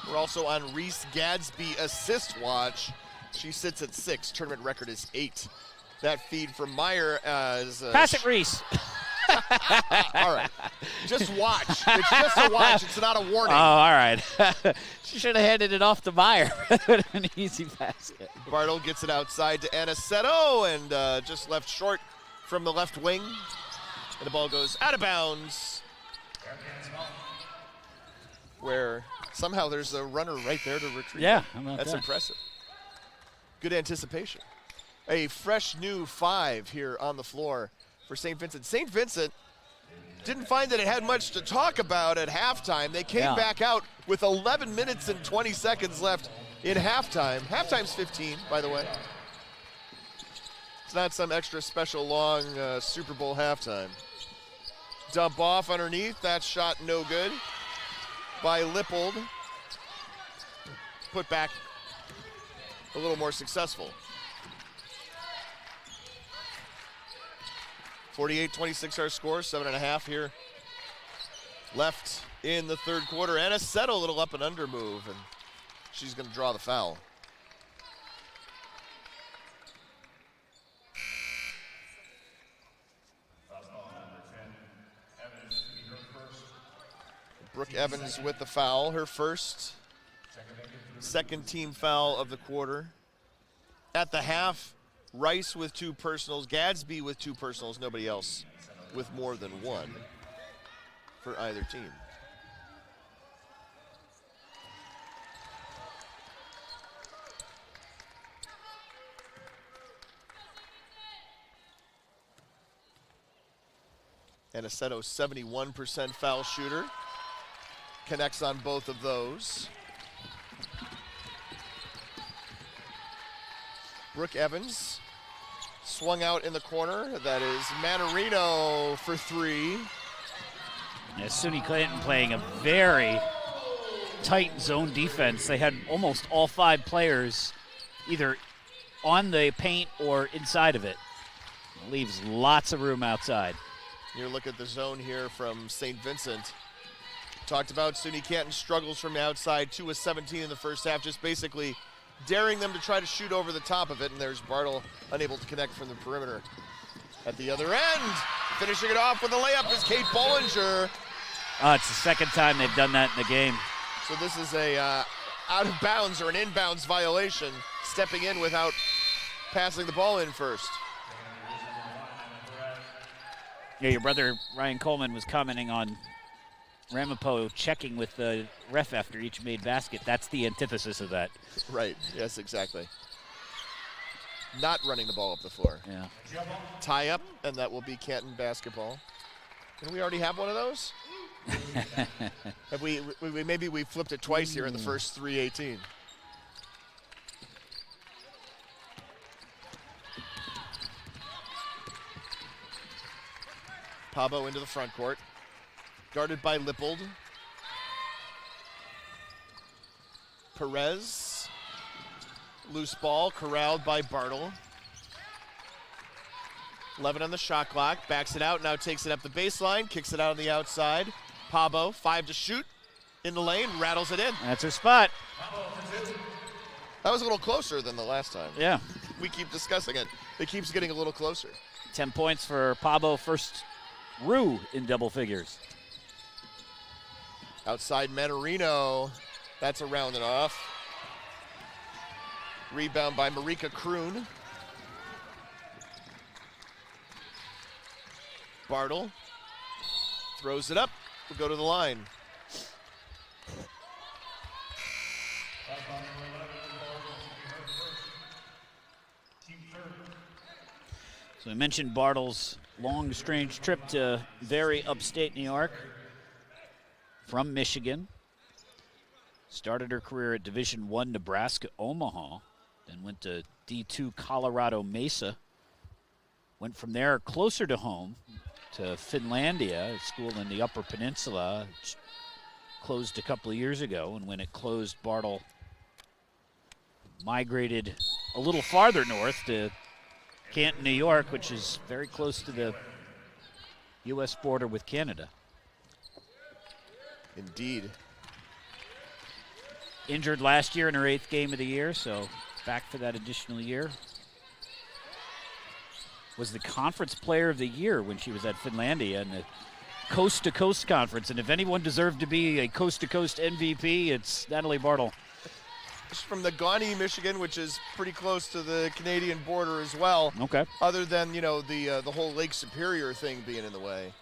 We're also on Reese Gadsby assist watch. She sits at 6. Tournament record is 8. That feed from Meyer as... Pass it, Reese. All right. Just watch. It's just a watch. It's not a warning. Oh, all right. She should have handed it off to Meyer. It would have been an easy basket. Bartle gets it outside to Aniceto and just left short from the left wing. And the ball goes out of bounds. Where somehow there's a runner right there to retrieve. Yeah, that's impressive. Good anticipation. A fresh new 5 here on the floor for St. Vincent. St. Vincent didn't find that it had much to talk about at halftime. They came back out with 11 minutes and 20 seconds left in halftime. Halftime's 15, by the way. It's not some extra special long Super Bowl halftime. Dump off underneath. That shot no good by Lippold. Put back a little more successful. 48-26 our score, 7.5 here left in the third quarter. Aniceto, a little up and under move, and she's going to draw the foul. Brooke Evans with the foul, her first. Second team foul of the quarter. At the half, Rice with 2 personals, Gadsby with 2 personals, nobody else with more than 1 for either team. Aniceto, 71% foul shooter. Connects on both of those. Brooke Evans swung out in the corner. That is Manarino for 3. Yeah, SUNY Canton playing a very tight zone defense. They had almost all 5 players either on the paint or inside of it. It leaves lots of room outside. You look at the zone here from St. Vincent. Talked about SUNY Canton struggles from the outside, 2 of 17 in the first half, just basically daring them to try to shoot over the top of it, and there's Bartle unable to connect from the perimeter. At the other end, finishing it off with a layup is Kate Bollinger. It's the second time they've done that in the game. So this is a out of bounds or an inbounds violation, stepping in without passing the ball in first. Yeah, your brother Ryan Coleman was commenting on Ramapo checking with the ref after each made basket. That's the antithesis of that. Right. Yes, exactly. Not running the ball up the floor. Yeah. Tie up, and that will be Canton basketball. Didn't we already have one of those? Have we maybe we flipped it twice here in the first 3:18. Pabo into the front court. Guarded by Lippold. Perez. Loose ball, corralled by Bartle. 11 on the shot clock, backs it out, now takes it up the baseline, kicks it out on the outside. Pabo, 5 to shoot, in the lane, rattles it in. That's her spot. That was a little closer than the last time. Yeah. We keep discussing it. It keeps getting a little closer. 10 points for Pabo, first Rue in double figures. Outside Manarino, that's a round and off. Rebound by Marika Kroon. Bartle throws it up. We'll go to the line. So I mentioned Bartle's long, strange trip to very upstate New York from Michigan. Started her career at Division I Nebraska Omaha, then went to D2 Colorado Mesa. Went from there closer to home to Finlandia, a school in the Upper Peninsula. Which closed a couple of years ago, and when it closed, Bartle migrated a little farther north to Canton, New York, which is very close to the U.S. border with Canada. Indeed. Injured last year in her 8th game of the year, so back for that additional year. Was the conference player of the year when she was at Finlandia in the coast-to-coast conference. And if anyone deserved to be a coast-to-coast MVP, it's Natalie Bartle. She's from the Gawney, Michigan, which is pretty close to the Canadian border as well. Okay. Other than, you know, the whole Lake Superior thing being in the way.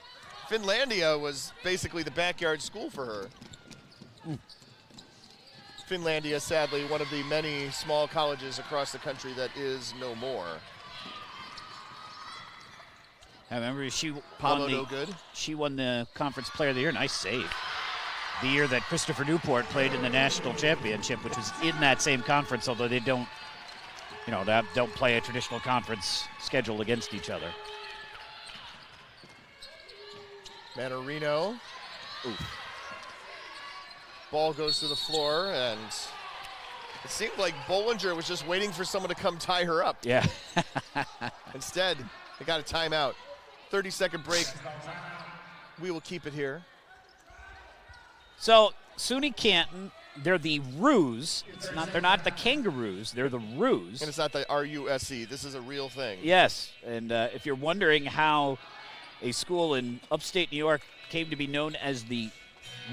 Finlandia was basically the backyard school for her. Finlandia, sadly, one of the many small colleges across the country that is no more. I remember she won the Conference Player of the Year. Nice save. The year that Christopher Newport played in the national championship, which was in that same conference, although they don't play a traditional conference schedule against each other. Manarino. Oof. Ball goes to the floor, and it seemed like Bollinger was just waiting for someone to come tie her up. Yeah. Instead, they got a timeout. 30-second break. We will keep it here. So, SUNY Canton, they're the Roos. They're not the Kangaroos. They're the Roos. And it's not the RUSE. This is a real thing. Yes, and if you're wondering how a school in upstate New York came to be known as the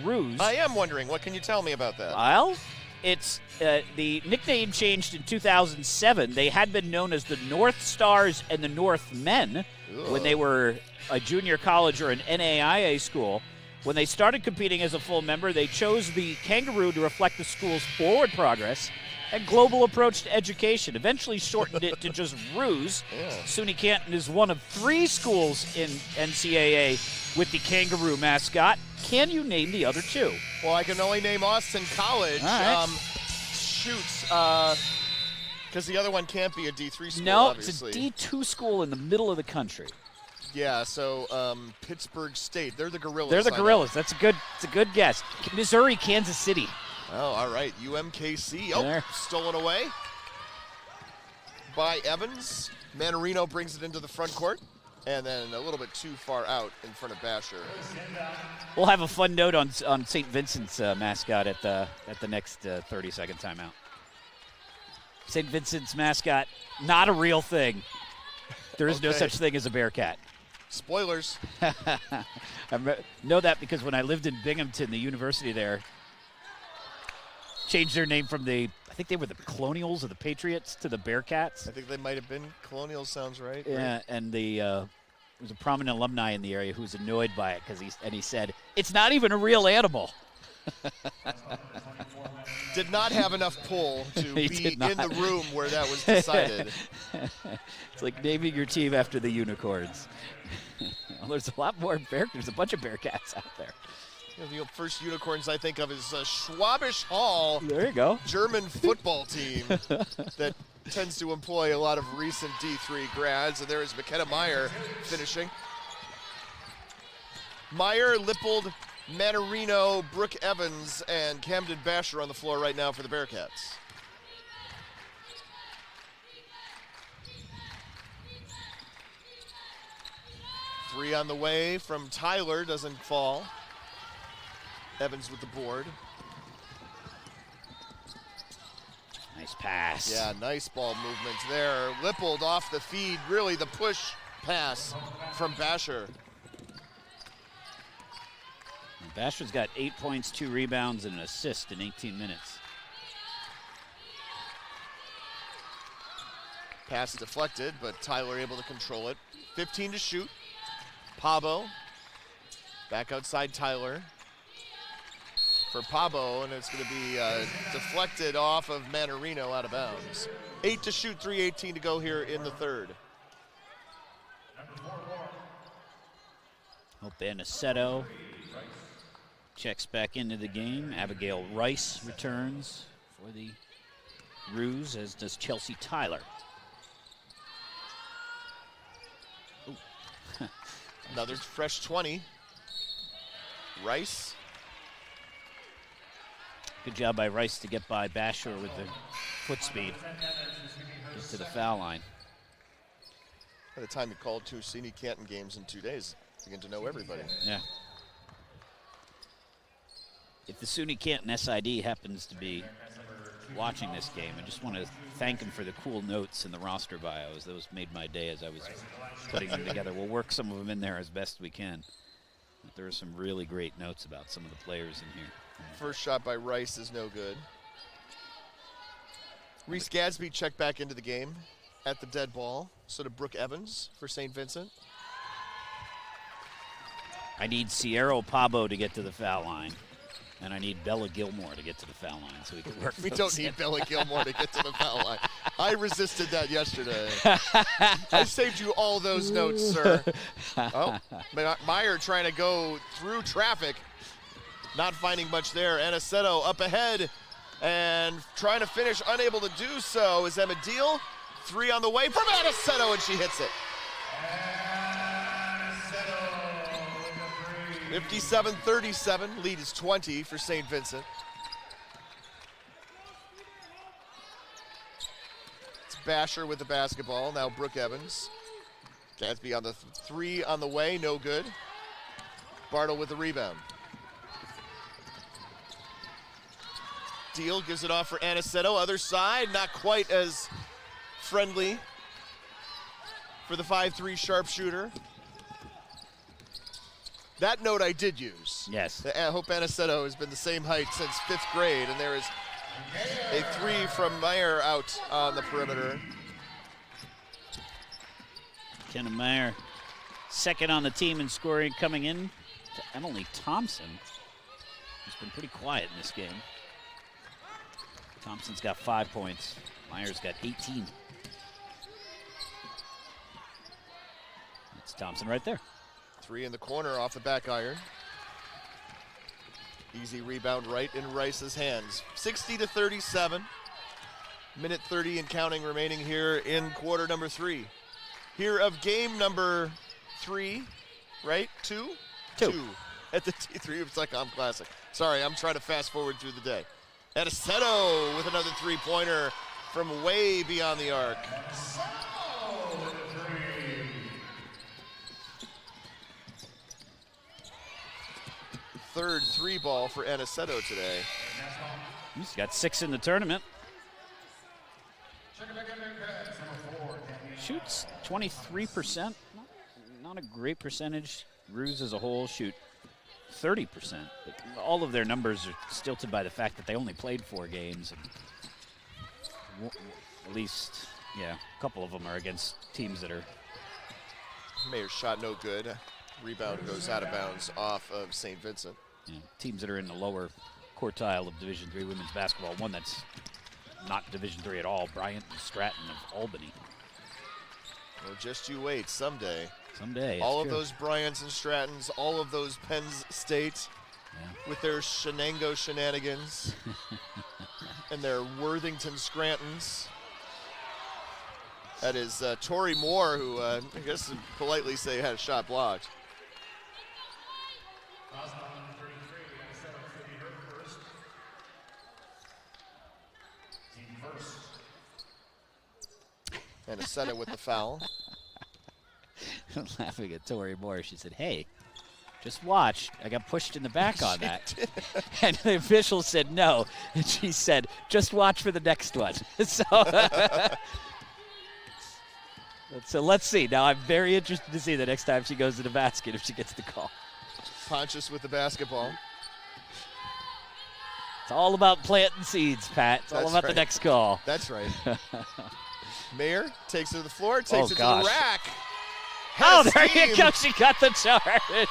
Roos. I am wondering. What can you tell me about that? Well, it's the nickname changed in 2007. They had been known as the North Stars and the North Men when they were a junior college or an NAIA school. When they started competing as a full member, they chose the Kangaroo to reflect the school's forward progress and global approach to education, eventually shortened it to just Roos. Yeah. SUNY Canton is one of 3 schools in NCAA with the Kangaroo mascot. Can you name the other 2? Well, I can only name Austin College. All right. Because the other one can't be a D3 school, No, obviously. it's a D2 school in the middle of the country. Yeah, so Pittsburgh State. They're the Gorillas. They're the Gorillas. It's a good guess. Missouri, Kansas City. Oh, all right. UMKC. Oh, stolen away by Evans. Manarino brings it into the front court, and then a little bit too far out in front of Basher. We'll have a fun note on St. Vincent's mascot at the next 30-second timeout. St. Vincent's mascot, not a real thing. There is no such thing as a Bearcat. Spoilers. I know that because when I lived in Binghamton, the university there changed their name from I think they were the Colonials or the Patriots to the Bearcats. I think they might have been Colonials, sounds right. Yeah, right? and the was a prominent alumni in the area who was annoyed by it because he said, it's not even a real animal. Did not have enough pull to be in the room where that was decided. It's like naming your team after the unicorns. Well, there's a lot more there's a bunch of Bearcats out there. You know, the first unicorns I think of is Schwabisch Hall. There you go. German football team that tends to employ a lot of recent D3 grads. And there is McKenna Meyer finishing. Meyer, Lippold, Manarino, Brooke Evans, and Camden Basher on the floor right now for the Bearcats. Three on the way from Tyler, doesn't fall. Evans with the board. Nice pass. Yeah, nice ball movement there. Lippold off the feed, really the push pass from Basher. Basher's got 8 points, 2 rebounds, and an assist in 18 minutes. Pass deflected, but Tyler able to control it. 15 to shoot. Pabo back outside Tyler for Pabo, and it's going to be deflected off of Manarino out of bounds. 8 to shoot, 3:18 to go here in the third. Hope Aniceto checks back into the game. Abigail Rice returns for the Roos, as does Chelsea Tyler. Another fresh 20. Rice. Good job by Rice to get by Basher with the foot speed. Get to the foul line. By the time you called 2 SUNY Canton games in 2 days, you get to know everybody. Yeah. If the SUNY Canton SID happens to be watching this game, I just want to thank him for the cool notes in the roster bios. Those made my day as I was putting them together. We'll work some of them in there as best we can. But there are some really great notes about some of the players in here. First shot by Rice is no good. Reese Gadsby checked back into the game at the dead ball. So did Brooke Evans for St. Vincent. I need Sierra Pabo to get to the foul line. And I need Bella Gilmore to get to the foul line so we can work. We don't need Bella Gilmore to get to the foul line. I resisted that yesterday. I saved you all those notes, sir. Oh, Meyer trying to go through traffic. Not finding much there. Aniceto up ahead and trying to finish, unable to do so is Emma Deal. 3 on the way from Aniceto, and she hits it. 57-37, lead is 20 for St. Vincent. It's Basher with the basketball, now Brooke Evans. Gadsby on the 3 on the way, no good. Bartle with the rebound. Deal gives it off for Aniceto, other side, not quite as friendly for the 5'3" sharpshooter. That note I did use. Yes. I hope Aniceto has been the same height since 5th grade, and there is a 3 from Meyer out on the perimeter. Kenna Meyer, second on the team in scoring, coming in to Emily Thompson, who's been pretty quiet in this game. Thompson's got 5 points. Meyer's got 18. That's Thompson right there. 3 in the corner off the back iron. Easy rebound right in Rice's hands. 60-37. Minute 30 and counting remaining here in quarter number 3. Here of game number 3, right? 2? 2 at the T3.com Classic. Sorry, I'm trying to fast forward through the day. Aniceto with another 3-pointer from way beyond the arc. Third 3 ball for Aniceto today. He's got 6 in the tournament. Shoots 23%. Not a great percentage. Roos as a whole shoot 30%. But all of their numbers are stilted by the fact that they only played 4 games. And at least, yeah, a couple of them are against teams that are Mayer's shot no good. Rebound goes out of bounds off of St. Vincent. Yeah, teams that are in the lower quartile of Division III women's basketball. One that's not Division III at all, Bryant and Stratton of Albany. Well, just you wait. Someday. Someday. All of those Bryants and Strattons, all of those Penn State with their Shenango shenanigans and their Worthington Scrantons. That is Tori Moore, who I guess would politely say had a shot blocked. And a Senate with the foul. I'm laughing at Tori Moore. She said, hey, just watch. I got pushed in the back on that. And the official said no. And she said, just watch for the next one. So let's see. Now I'm very interested to see the next time she goes to the basket if she gets the call. Pontius with the basketball. It's all about planting seeds, Pat. It's all about the next call. That's right. Mayer takes it to the floor, takes it to the rack. There you go. She got the charge.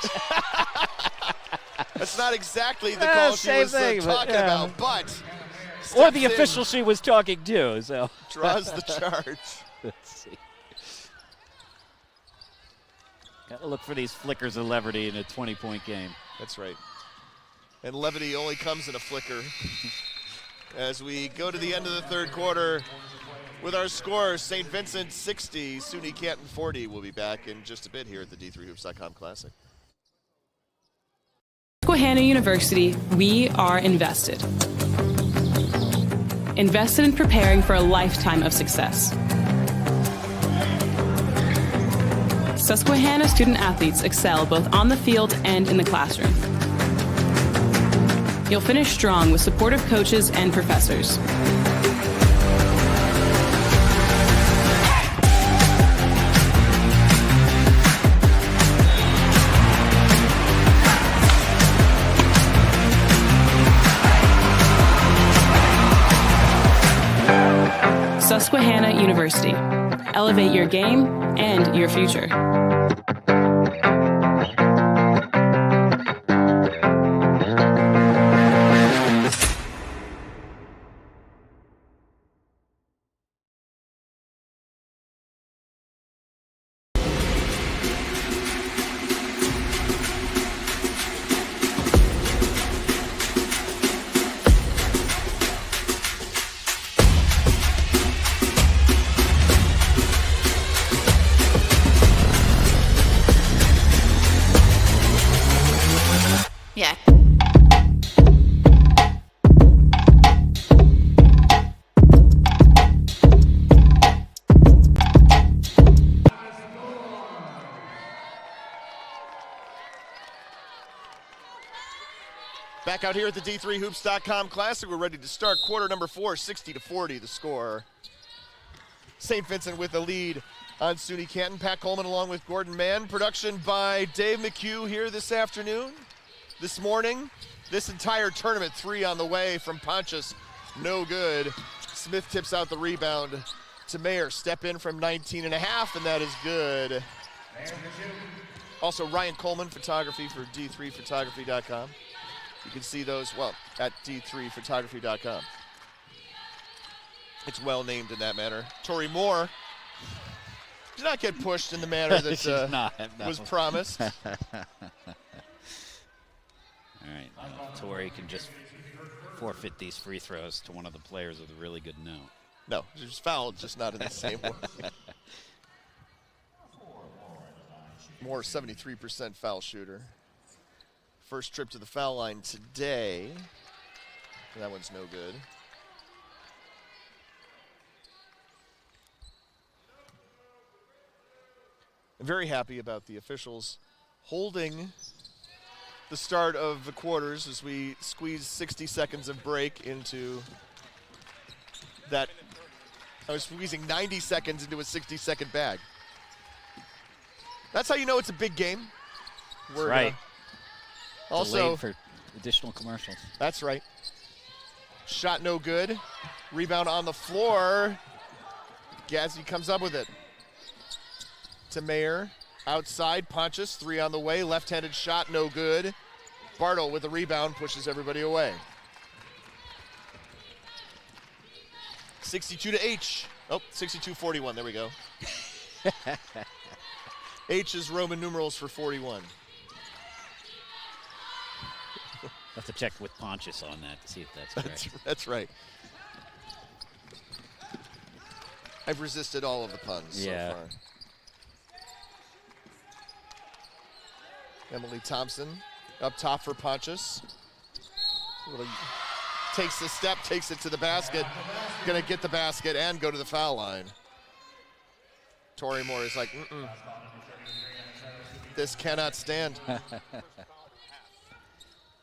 That's not exactly the call she was talking about, but. Or the official she was talking to. So draws the charge. Let's see. Got to look for these flickers of levity in a 20-point game. That's right. And levity only comes in a flicker. As we go to the end of the third quarter with our score, St. Vincent 60, SUNY Canton 40. We'll be back in just a bit here at the D3Hoops.com Classic. Susquehanna University, we are invested. Invested in preparing for a lifetime of success. Susquehanna student athletes excel both on the field and in the classroom. You'll finish strong with supportive coaches and professors. Susquehanna University. Elevate your game and your future. Yeah. Back out here at the D3Hoops.com Classic. We're ready to start quarter number 4, 60-40 the score. St. Vincent with the lead on SUNY Canton. Pat Coleman along with Gordon Mann. Production by Dave McHugh here this afternoon. This morning, this entire tournament, 3 on the way from Pontius. No good. Smith tips out the rebound to Mayer. Step in from 19.5, and that is good. Also, Ryan Coleman, photography for D3Photography.com. You can see those, well, at D3Photography.com. It's well named in that manner. Tori Moore did not get pushed in the manner that was promised. All right, Tori can just forfeit these free throws to one of the players with a really good note. No, she's fouled, just not in the same way. Moore, 73% foul shooter. First trip to the foul line today. That one's no good. I'm very happy about the officials holding the start of the quarters as we squeeze 60 seconds of break into that. I was squeezing 90 seconds into a 60-second bag. That's how you know it's a big game. That's right. Also, delayed for additional commercials. That's right. Shot no good. Rebound on the floor. Gazzi comes up with it. To Mayer. Outside, Pontius, 3 on the way. Left-handed shot, no good. Bartle with the rebound, pushes everybody away. 62 to H. Oh, 62-41, there we go. H is Roman numerals for 41. I'll have to check with Pontius on that to see if that's correct. That's right. I've resisted all of the puns so far. Emily Thompson up top for Pontius. Takes the step, takes it to the basket. Gonna get the basket and go to the foul line. Tori Moore is like, this cannot stand.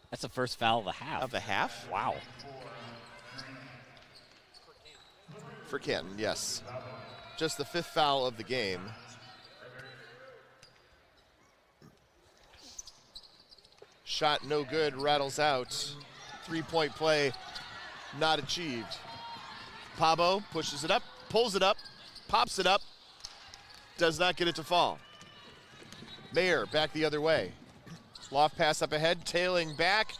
That's the first foul of the half. Of the half? Wow. For Canton, yes. Just the 5th foul of the game. Shot no good, rattles out. 3-point play not achieved. Pabo pushes it up, pulls it up, pops it up, does not get it to fall. Mayer back the other way. Loft pass up ahead, tailing back,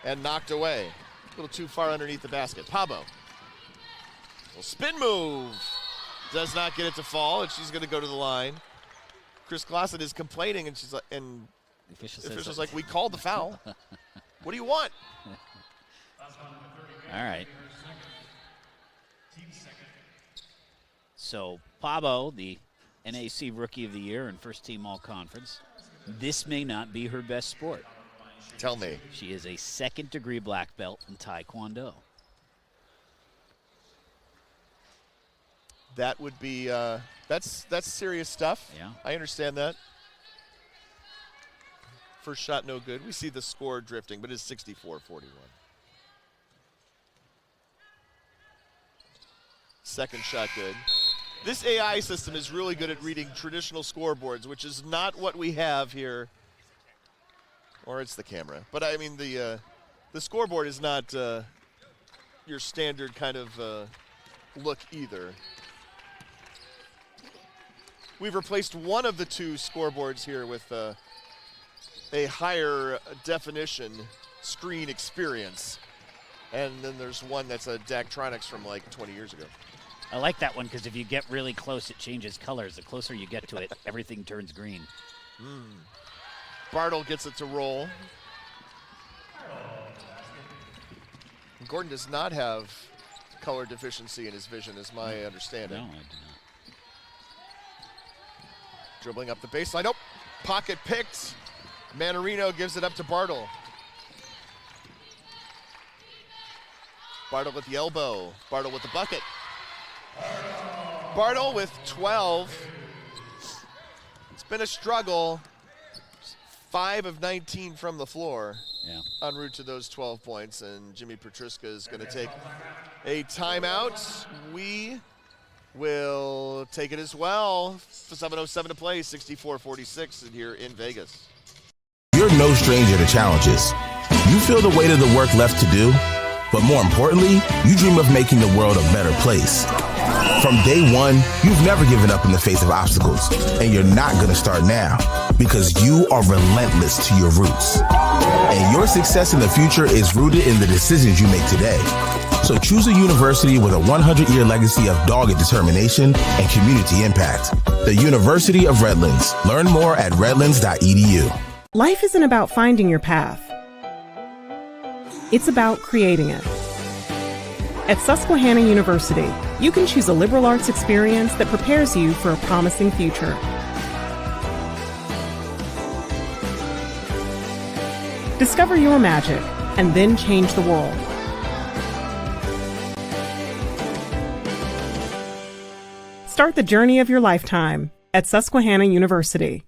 and knocked away. A little too far underneath the basket. Pabo. Well, spin move. Does not get it to fall, and she's going to go to the line. Chris Clausen is complaining, and she's like, and the official's like, we called the foul. What do you want? All right. So Pabo, the NAC Rookie of the Year and first team All-Conference, this may not be her best sport. Tell me. She is a 2nd-degree black belt in Taekwondo. That would be, that's serious stuff. Yeah. I understand that. First shot no good. We see the score drifting, but it's 64-41. Second shot good. This AI system is really good at reading traditional scoreboards, which is not what we have here. Or it's the camera. But I mean, the scoreboard is not your standard kind of look either. We've replaced one of the 2 scoreboards here with a higher definition screen experience. And then there's one that's a Daktronics from like 20 years ago. I like that one because if you get really close, it changes colors. The closer you get to it, everything turns green. Bartle gets it to roll. Gordon does not have color deficiency in his vision, is my understanding. No, I do not. Dribbling up the baseline. Nope. Pocket picked. Manarino gives it up to Bartle. Bartle with the elbow. Bartle with the bucket. Bartle with 12. It's been a struggle. 5 of 19 from the floor. Yeah. En route to those 12 points, and Jimmy Petruska is going to take a timeout. We will take it as well. 7:07 to play, 64-46 here in Vegas. You're no stranger to challenges. You feel the weight of the work left to do, but more importantly, you dream of making the world a better place. From day one, you've never given up in the face of obstacles, and you're not going to start now because you are relentless to your roots. And your success in the future is rooted in the decisions you make today. So choose a university with a 100-year legacy of dogged determination and community impact. The University of Redlands. Learn more at redlands.edu. Life isn't about finding your path. It's about creating it. At Susquehanna University, you can choose a liberal arts experience that prepares you for a promising future. Discover your magic and then change the world. Start the journey of your lifetime at Susquehanna University.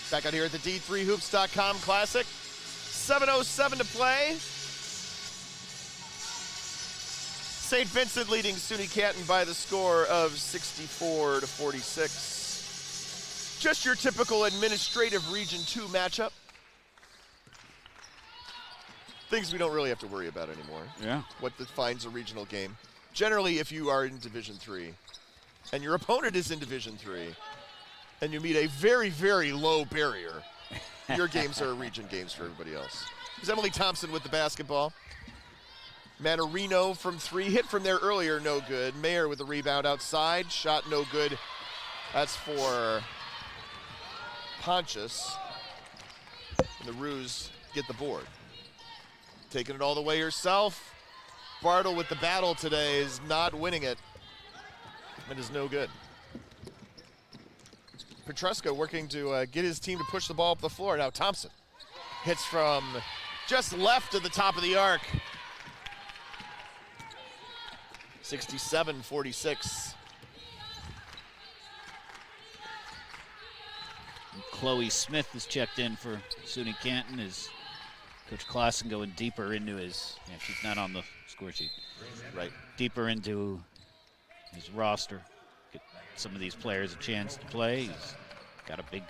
Back out here at the D3Hoops.com Classic. 7:07 to play. St. Vincent leading SUNY Canton by the score of 64-46. Just your typical administrative Region 2 matchup. things we don't really have to worry about anymore. Yeah. What defines a regional game. Generally, if you are in Division III and your opponent is in Division III and you meet a very, very low barrier, your games are region games for everybody else. It's Emily Thompson with the basketball. Manarino from 3, hit from there earlier, no good. Mayer with the rebound outside, shot no good. That's for Pontius. And the Roos get the board. Taking it all the way herself. Bartle with the battle today is not winning it. It is no good. Petruska working to get his team to push the ball up the floor. Now Thompson hits from just left of the top of the arc. 67-46. Chloe Smith is checked in for SUNY Canton as Coach Clausen going deeper into his, she's not on the score sheet. Right. Deeper into his roster. Get some of these players a chance to play. He's got a big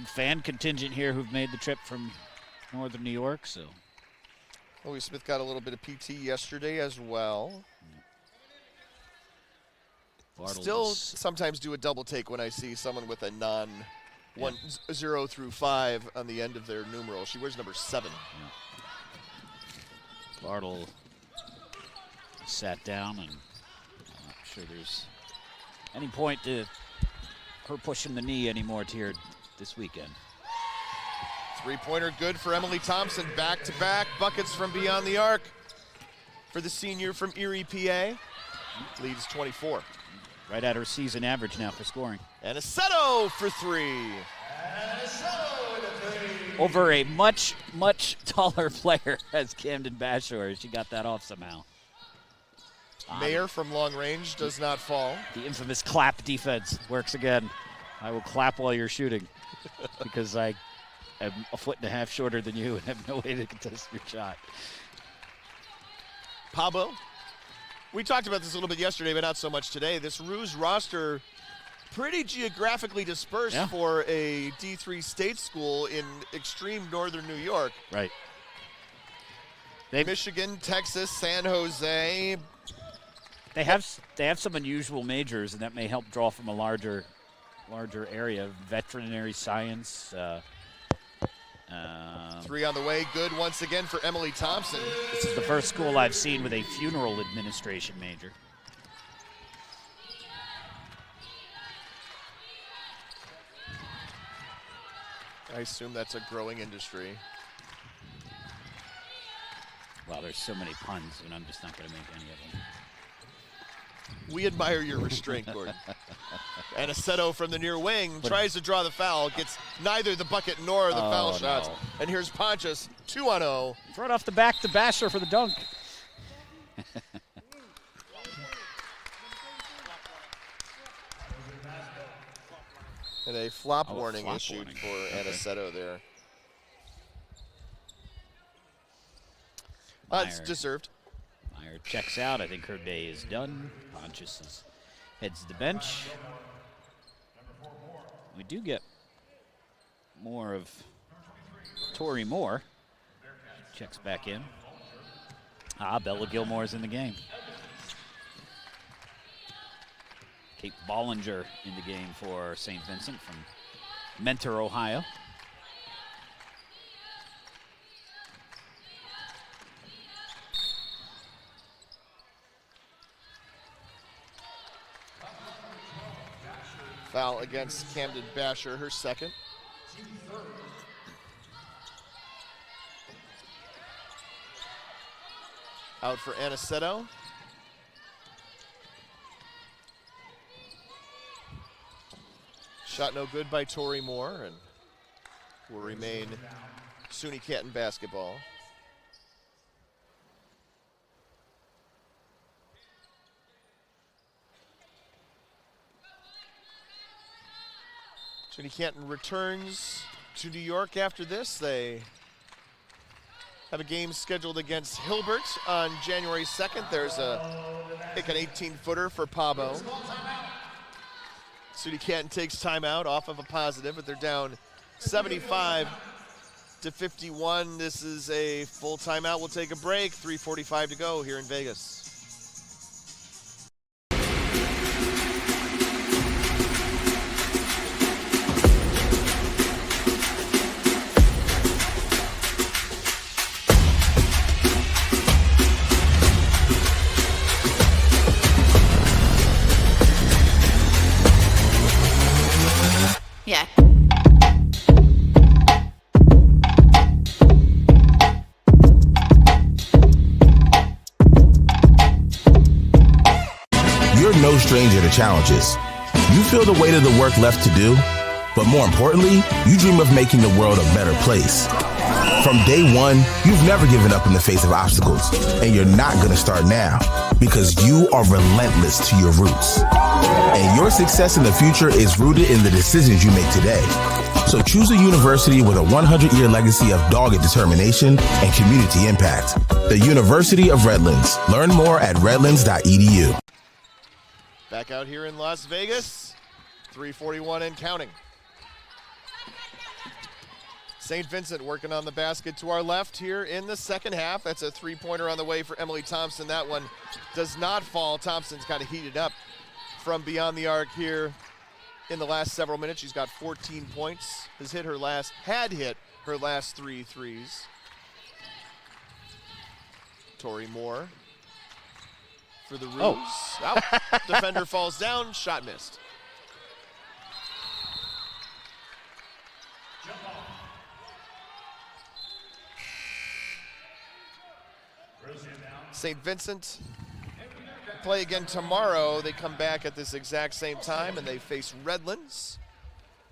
fan contingent here who've made the trip from Northern New York, so. Chloe Smith got a little bit of PT yesterday as well. Still sometimes do a double take when I see someone with a non 0 through 5 on the end of their numeral. She wears number 7. Bartle sat down, and I'm not sure there's any point to her pushing the knee anymore here this weekend. Three-pointer good for Emily Thompson. Back-to-back buckets from beyond the arc for the senior from Erie, PA. Leads 24. Right at her season average now for scoring. And Aceto for 3. Over a much, much taller player as Camden Bashor. She got that off somehow. Mayer from long range does not fall. The infamous clap defense works again. I will clap while you're shooting because I am a 1.5 feet shorter than you and have no way to contest your shot. Pablo. We talked about this a little bit yesterday, but not so much today. This Roos roster pretty geographically dispersed for a D3 state school in extreme northern New York. Right. Michigan, Texas, San Jose. They have some unusual majors, and that may help draw from a larger area. Veterinary science. 3 on the way. Good once again for Emily Thompson. This is the first school I've seen with a funeral administration major. I assume that's a growing industry. Well, there's so many puns, and I'm just not going to make any of them. We admire your restraint, Gordon. And Aceto from the near wing tries to draw the foul, gets neither the bucket nor the foul shots. And here's Pontius, 2-on-0. Right off the back to Basher for the dunk. And a flop warning issued for Aniceto there. It's deserved. Meyer checks out. I think her day is done. Pontius heads to the bench. We do get more of Tori Moore. Checks back in. Bella Gilmore's in the game. Kate Bollinger in the game for St. Vincent from Mentor, Ohio. Foul against Camden Basher, her second. Out for Aniceto. Shot no good by Tori Moore, and will remain SUNY Canton basketball. SUNY Canton returns to New York after this. They have a game scheduled against Hilbert on January 2nd. There's an 18-footer for Pabo. SUNY Canton takes timeout off of a positive, but they're down 75-56 50-51. This is a full timeout. We'll take a break. 3:45 to go here in Vegas. Yeah. You're no stranger to challenges. You feel the weight of the work left to do, but more importantly, you dream of making the world a better place. From day one, you've never given up in the face of obstacles, and you're not going to start now because you are relentless to your roots. And your success in the future is rooted in the decisions you make today. So choose a university with a 100-year legacy of dogged determination and community impact. The University of Redlands. Learn more at redlands.edu. Back out here in Las Vegas, 3:41 and counting. St. Vincent working on the basket to our left here in the second half. That's a three-pointer on the way for Emily Thompson. That one does not fall. Thompson's kind of heated up from beyond the arc here in the last several minutes. She's got 14 points, had hit her last 3 threes. Tori Moore for the Roos. Out. Defender falls down, shot missed. St. Vincent play again tomorrow. They come back at this exact same time and they face Redlands.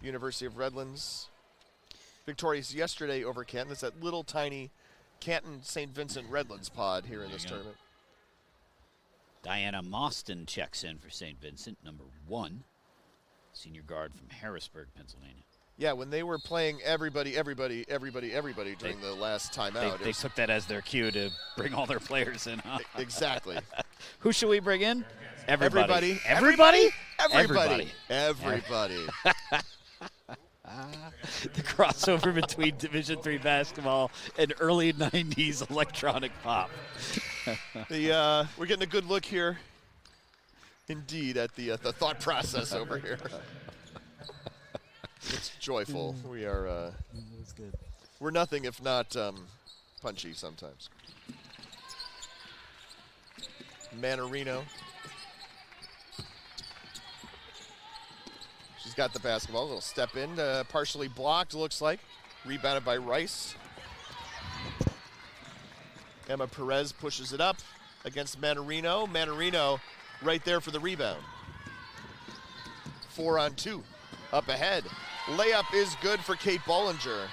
University of Redlands victorious yesterday over Canton. That's that little tiny Canton St. Vincent Redlands pod here in this tournament. Diana Mostyn checks in for St. Vincent, number 1, senior guard from Harrisburg, Pennsylvania. Yeah, when they were playing everybody during the last timeout. They took that as their cue to bring all their players in. Huh? Exactly. Who should we bring in? Everybody. Everybody? Everybody. The crossover between Division III basketball and early 90s electronic pop. We're getting a good look here, indeed, at the thought process over here. It's joyful. We are. We're nothing if not punchy sometimes. Manarino. She's got the basketball. A little step in, partially blocked, looks like. Rebounded by Rice. Emma Perez pushes it up against Manarino. Manarino right there for the rebound. 4 on 2. Up ahead. Layup is good for Kate Bollinger.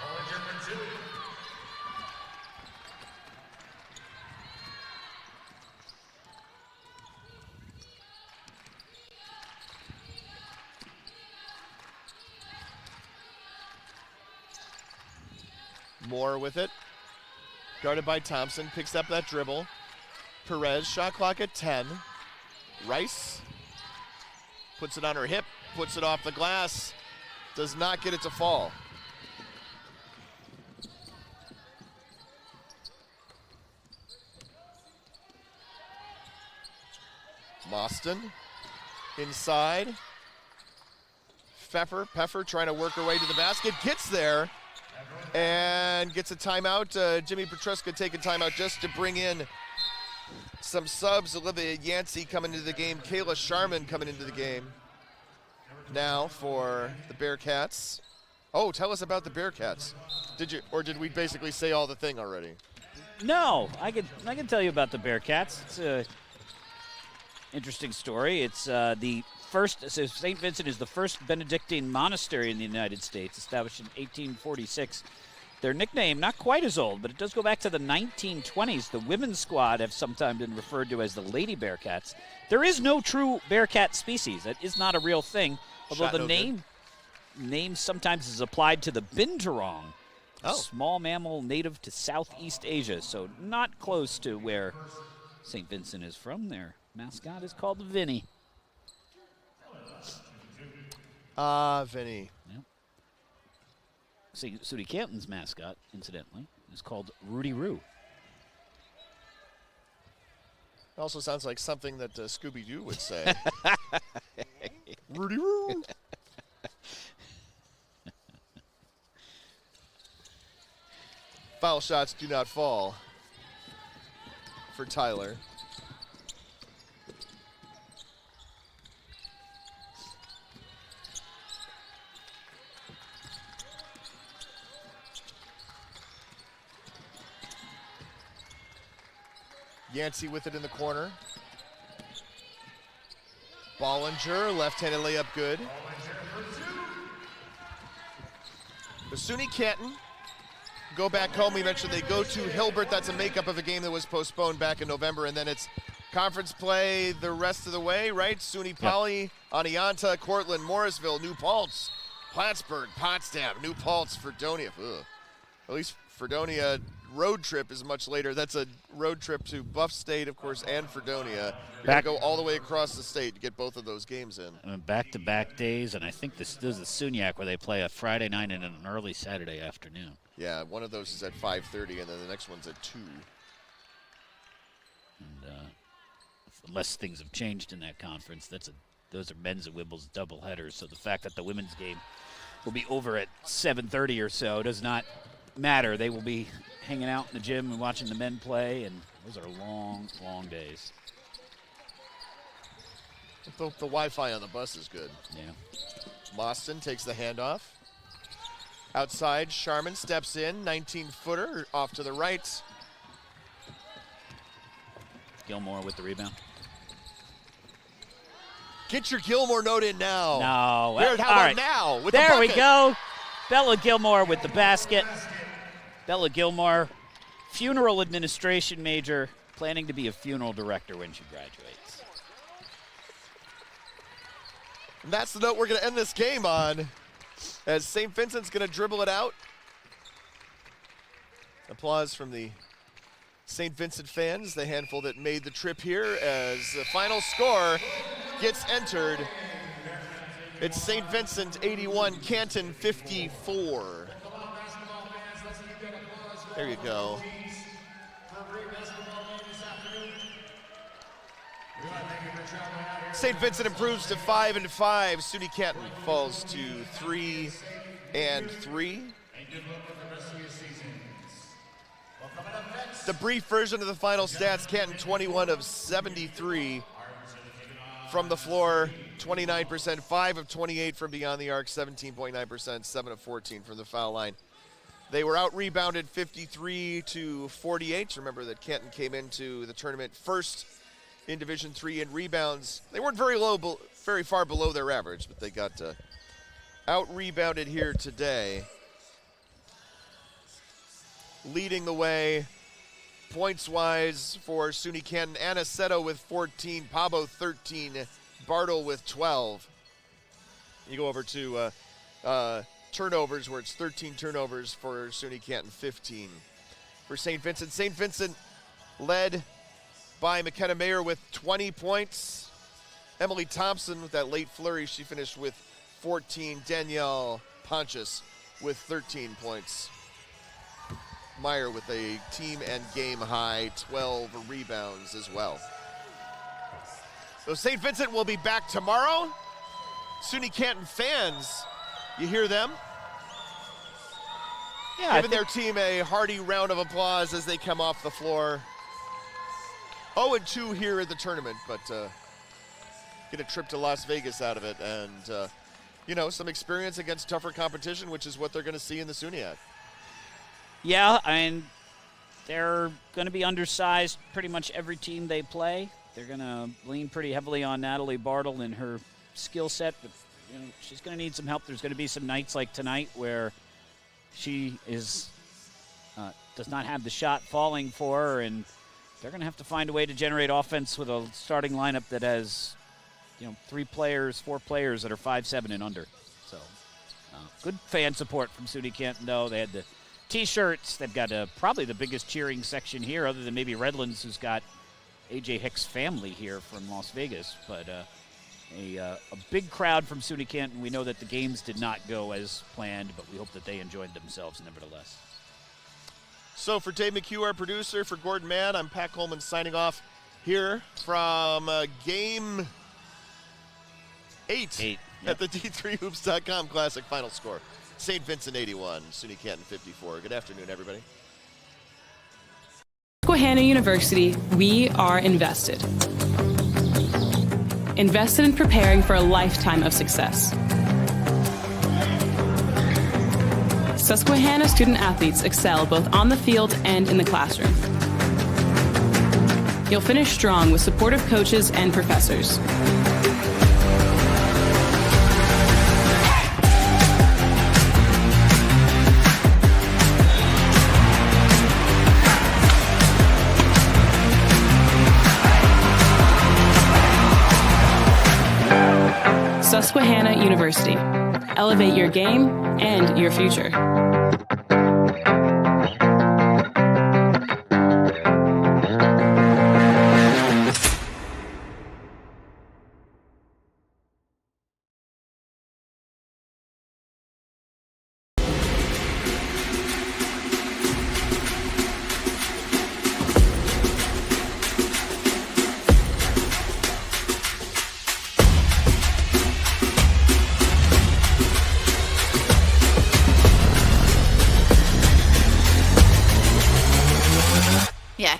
Moore with it. Guarded by Thompson. Picks up that dribble. Perez, shot clock at 10. Rice puts it on her hip. Puts it off the glass. Does not get it to fall. Mostyn inside. Pfeffer trying to work her way to the basket. Gets there and gets a timeout. Jimmy Petruska taking timeout just to bring in some subs. Olivia Yancey coming into the game. Kayla Sharman coming into the game now for the Bearcats. Oh, tell us about the Bearcats. Did we basically say all the thing already? No, I can tell you about the Bearcats. It's a interesting story. It's the first. So St. Vincent is the first Benedictine monastery in the United States, established in 1846. Their nickname, not quite as old, but it does go back to the 1920s. The women's squad have sometimes been referred to as the Lady Bearcats. There is no true Bearcat species. That is not a real thing. Although the name sometimes is applied to the binturong, a small mammal native to Southeast Asia, so not close to where St. Vincent is from. Their mascot is called Vinny. Vinny. Yep. SUNY Canton's mascot, incidentally, is called Rudy Roo. Also sounds like something that Scooby-Doo would say. Rudy Roo. Foul shots do not fall for Tyler. Yancey with it in the corner. Bollinger, left-handed layup good. The SUNY Canton go back home. We mentioned they go to Hilbert. That's a makeup of a game that was postponed back in November, and then it's conference play the rest of the way, right? SUNY Poly, Oneonta, Cortland, Morrisville, New Paltz, Plattsburgh, Potsdam, New Paltz, Fredonia. Ugh. At least Fredonia road trip is much later. That's a road trip to Buff State, of course, and Fredonia. You got to go all the way across the state to get both of those games in. Back-to-back days, and I think this is the SUNYAC where they play a Friday night and an early Saturday afternoon. Yeah, one of those is at 5:30, and then the next one's at 2. And unless things have changed in that conference, those are men's and women's doubleheaders. So the fact that the women's game will be over at 7:30 or so does not matter. They will be hanging out in the gym and watching the men play, and those are long, long days. The Wi-Fi on the bus is good. Yeah. Mostyn takes the handoff. Outside, Sharman steps in, 19-footer off to the right. Gilmore with the rebound. Get your Gilmore note in now. No. Baird, how about now? With there the we bucket. go. Bella Gilmore with the basket. Bella Gilmore, funeral administration major, planning to be a funeral director when she graduates. And that's the note we're going to end this game on, as St. Vincent's going to dribble it out. Applause from the St. Vincent fans, the handful that made the trip here, as the final score gets entered. It's St. Vincent 81, Canton 54. There you go. St. Vincent improves to 5-5. SUNY Canton falls to 3-3. The brief version of the final stats: Canton 21 of 73 from the floor, 29%, 5 of 28 from beyond the arc, 17.9%, 7 of 14 from the foul line. They were out-rebounded 53-48. Remember that Canton came into the tournament first in Division III in rebounds. They weren't very far below their average, but they got out-rebounded here today. Leading the way points-wise for SUNY Canton, Aniceto with 14, Pabo 13, Bartle with 12. You go over to turnovers, where it's 13 turnovers for SUNY Canton, 15 for St. Vincent. St. Vincent led by McKenna Mayer with 20 points. Emily Thompson with that late flurry, she finished with 14. Danielle Pontius with 13 points. Meyer with a team and game high 12 rebounds as well. So St. Vincent will be back tomorrow. SUNY Canton fans, you hear them? Yeah, giving their team a hearty round of applause as they come off the floor. 0-2 here at the tournament, but get a trip to Las Vegas out of it, and some experience against tougher competition, which is what they're going to see in the SUNYAC. Yeah, and they're going to be undersized pretty much every team they play. They're going to lean pretty heavily on Natalie Bartle and her skill set, but she's going to need some help. There's going to be some nights like tonight where she does not have the shot falling for her, and they're going to have to find a way to generate offense with a starting lineup that has 4 players that are 5'7" and under. So good fan support from SUNY Canton, though. They had the T-shirts. They've got probably the biggest cheering section here, other than maybe Redlands, who's got A.J. Hicks' family here from Las Vegas. But a big crowd from SUNY Canton. We know that the games did not go as planned, but we hope that they enjoyed themselves nevertheless. So for Dave McHugh, our producer, for Gordon Mann, I'm Pat Coleman signing off here from Game 8 at the D3Hoops.com Classic final score. St. Vincent 81, SUNY Canton 54. Good afternoon, everybody. Susquehanna University, we are invested. Invested in preparing for a lifetime of success. Susquehanna student athletes excel both on the field and in the classroom. You'll finish strong with supportive coaches and professors. Susquehanna University. Elevate your game and your future. Yeah.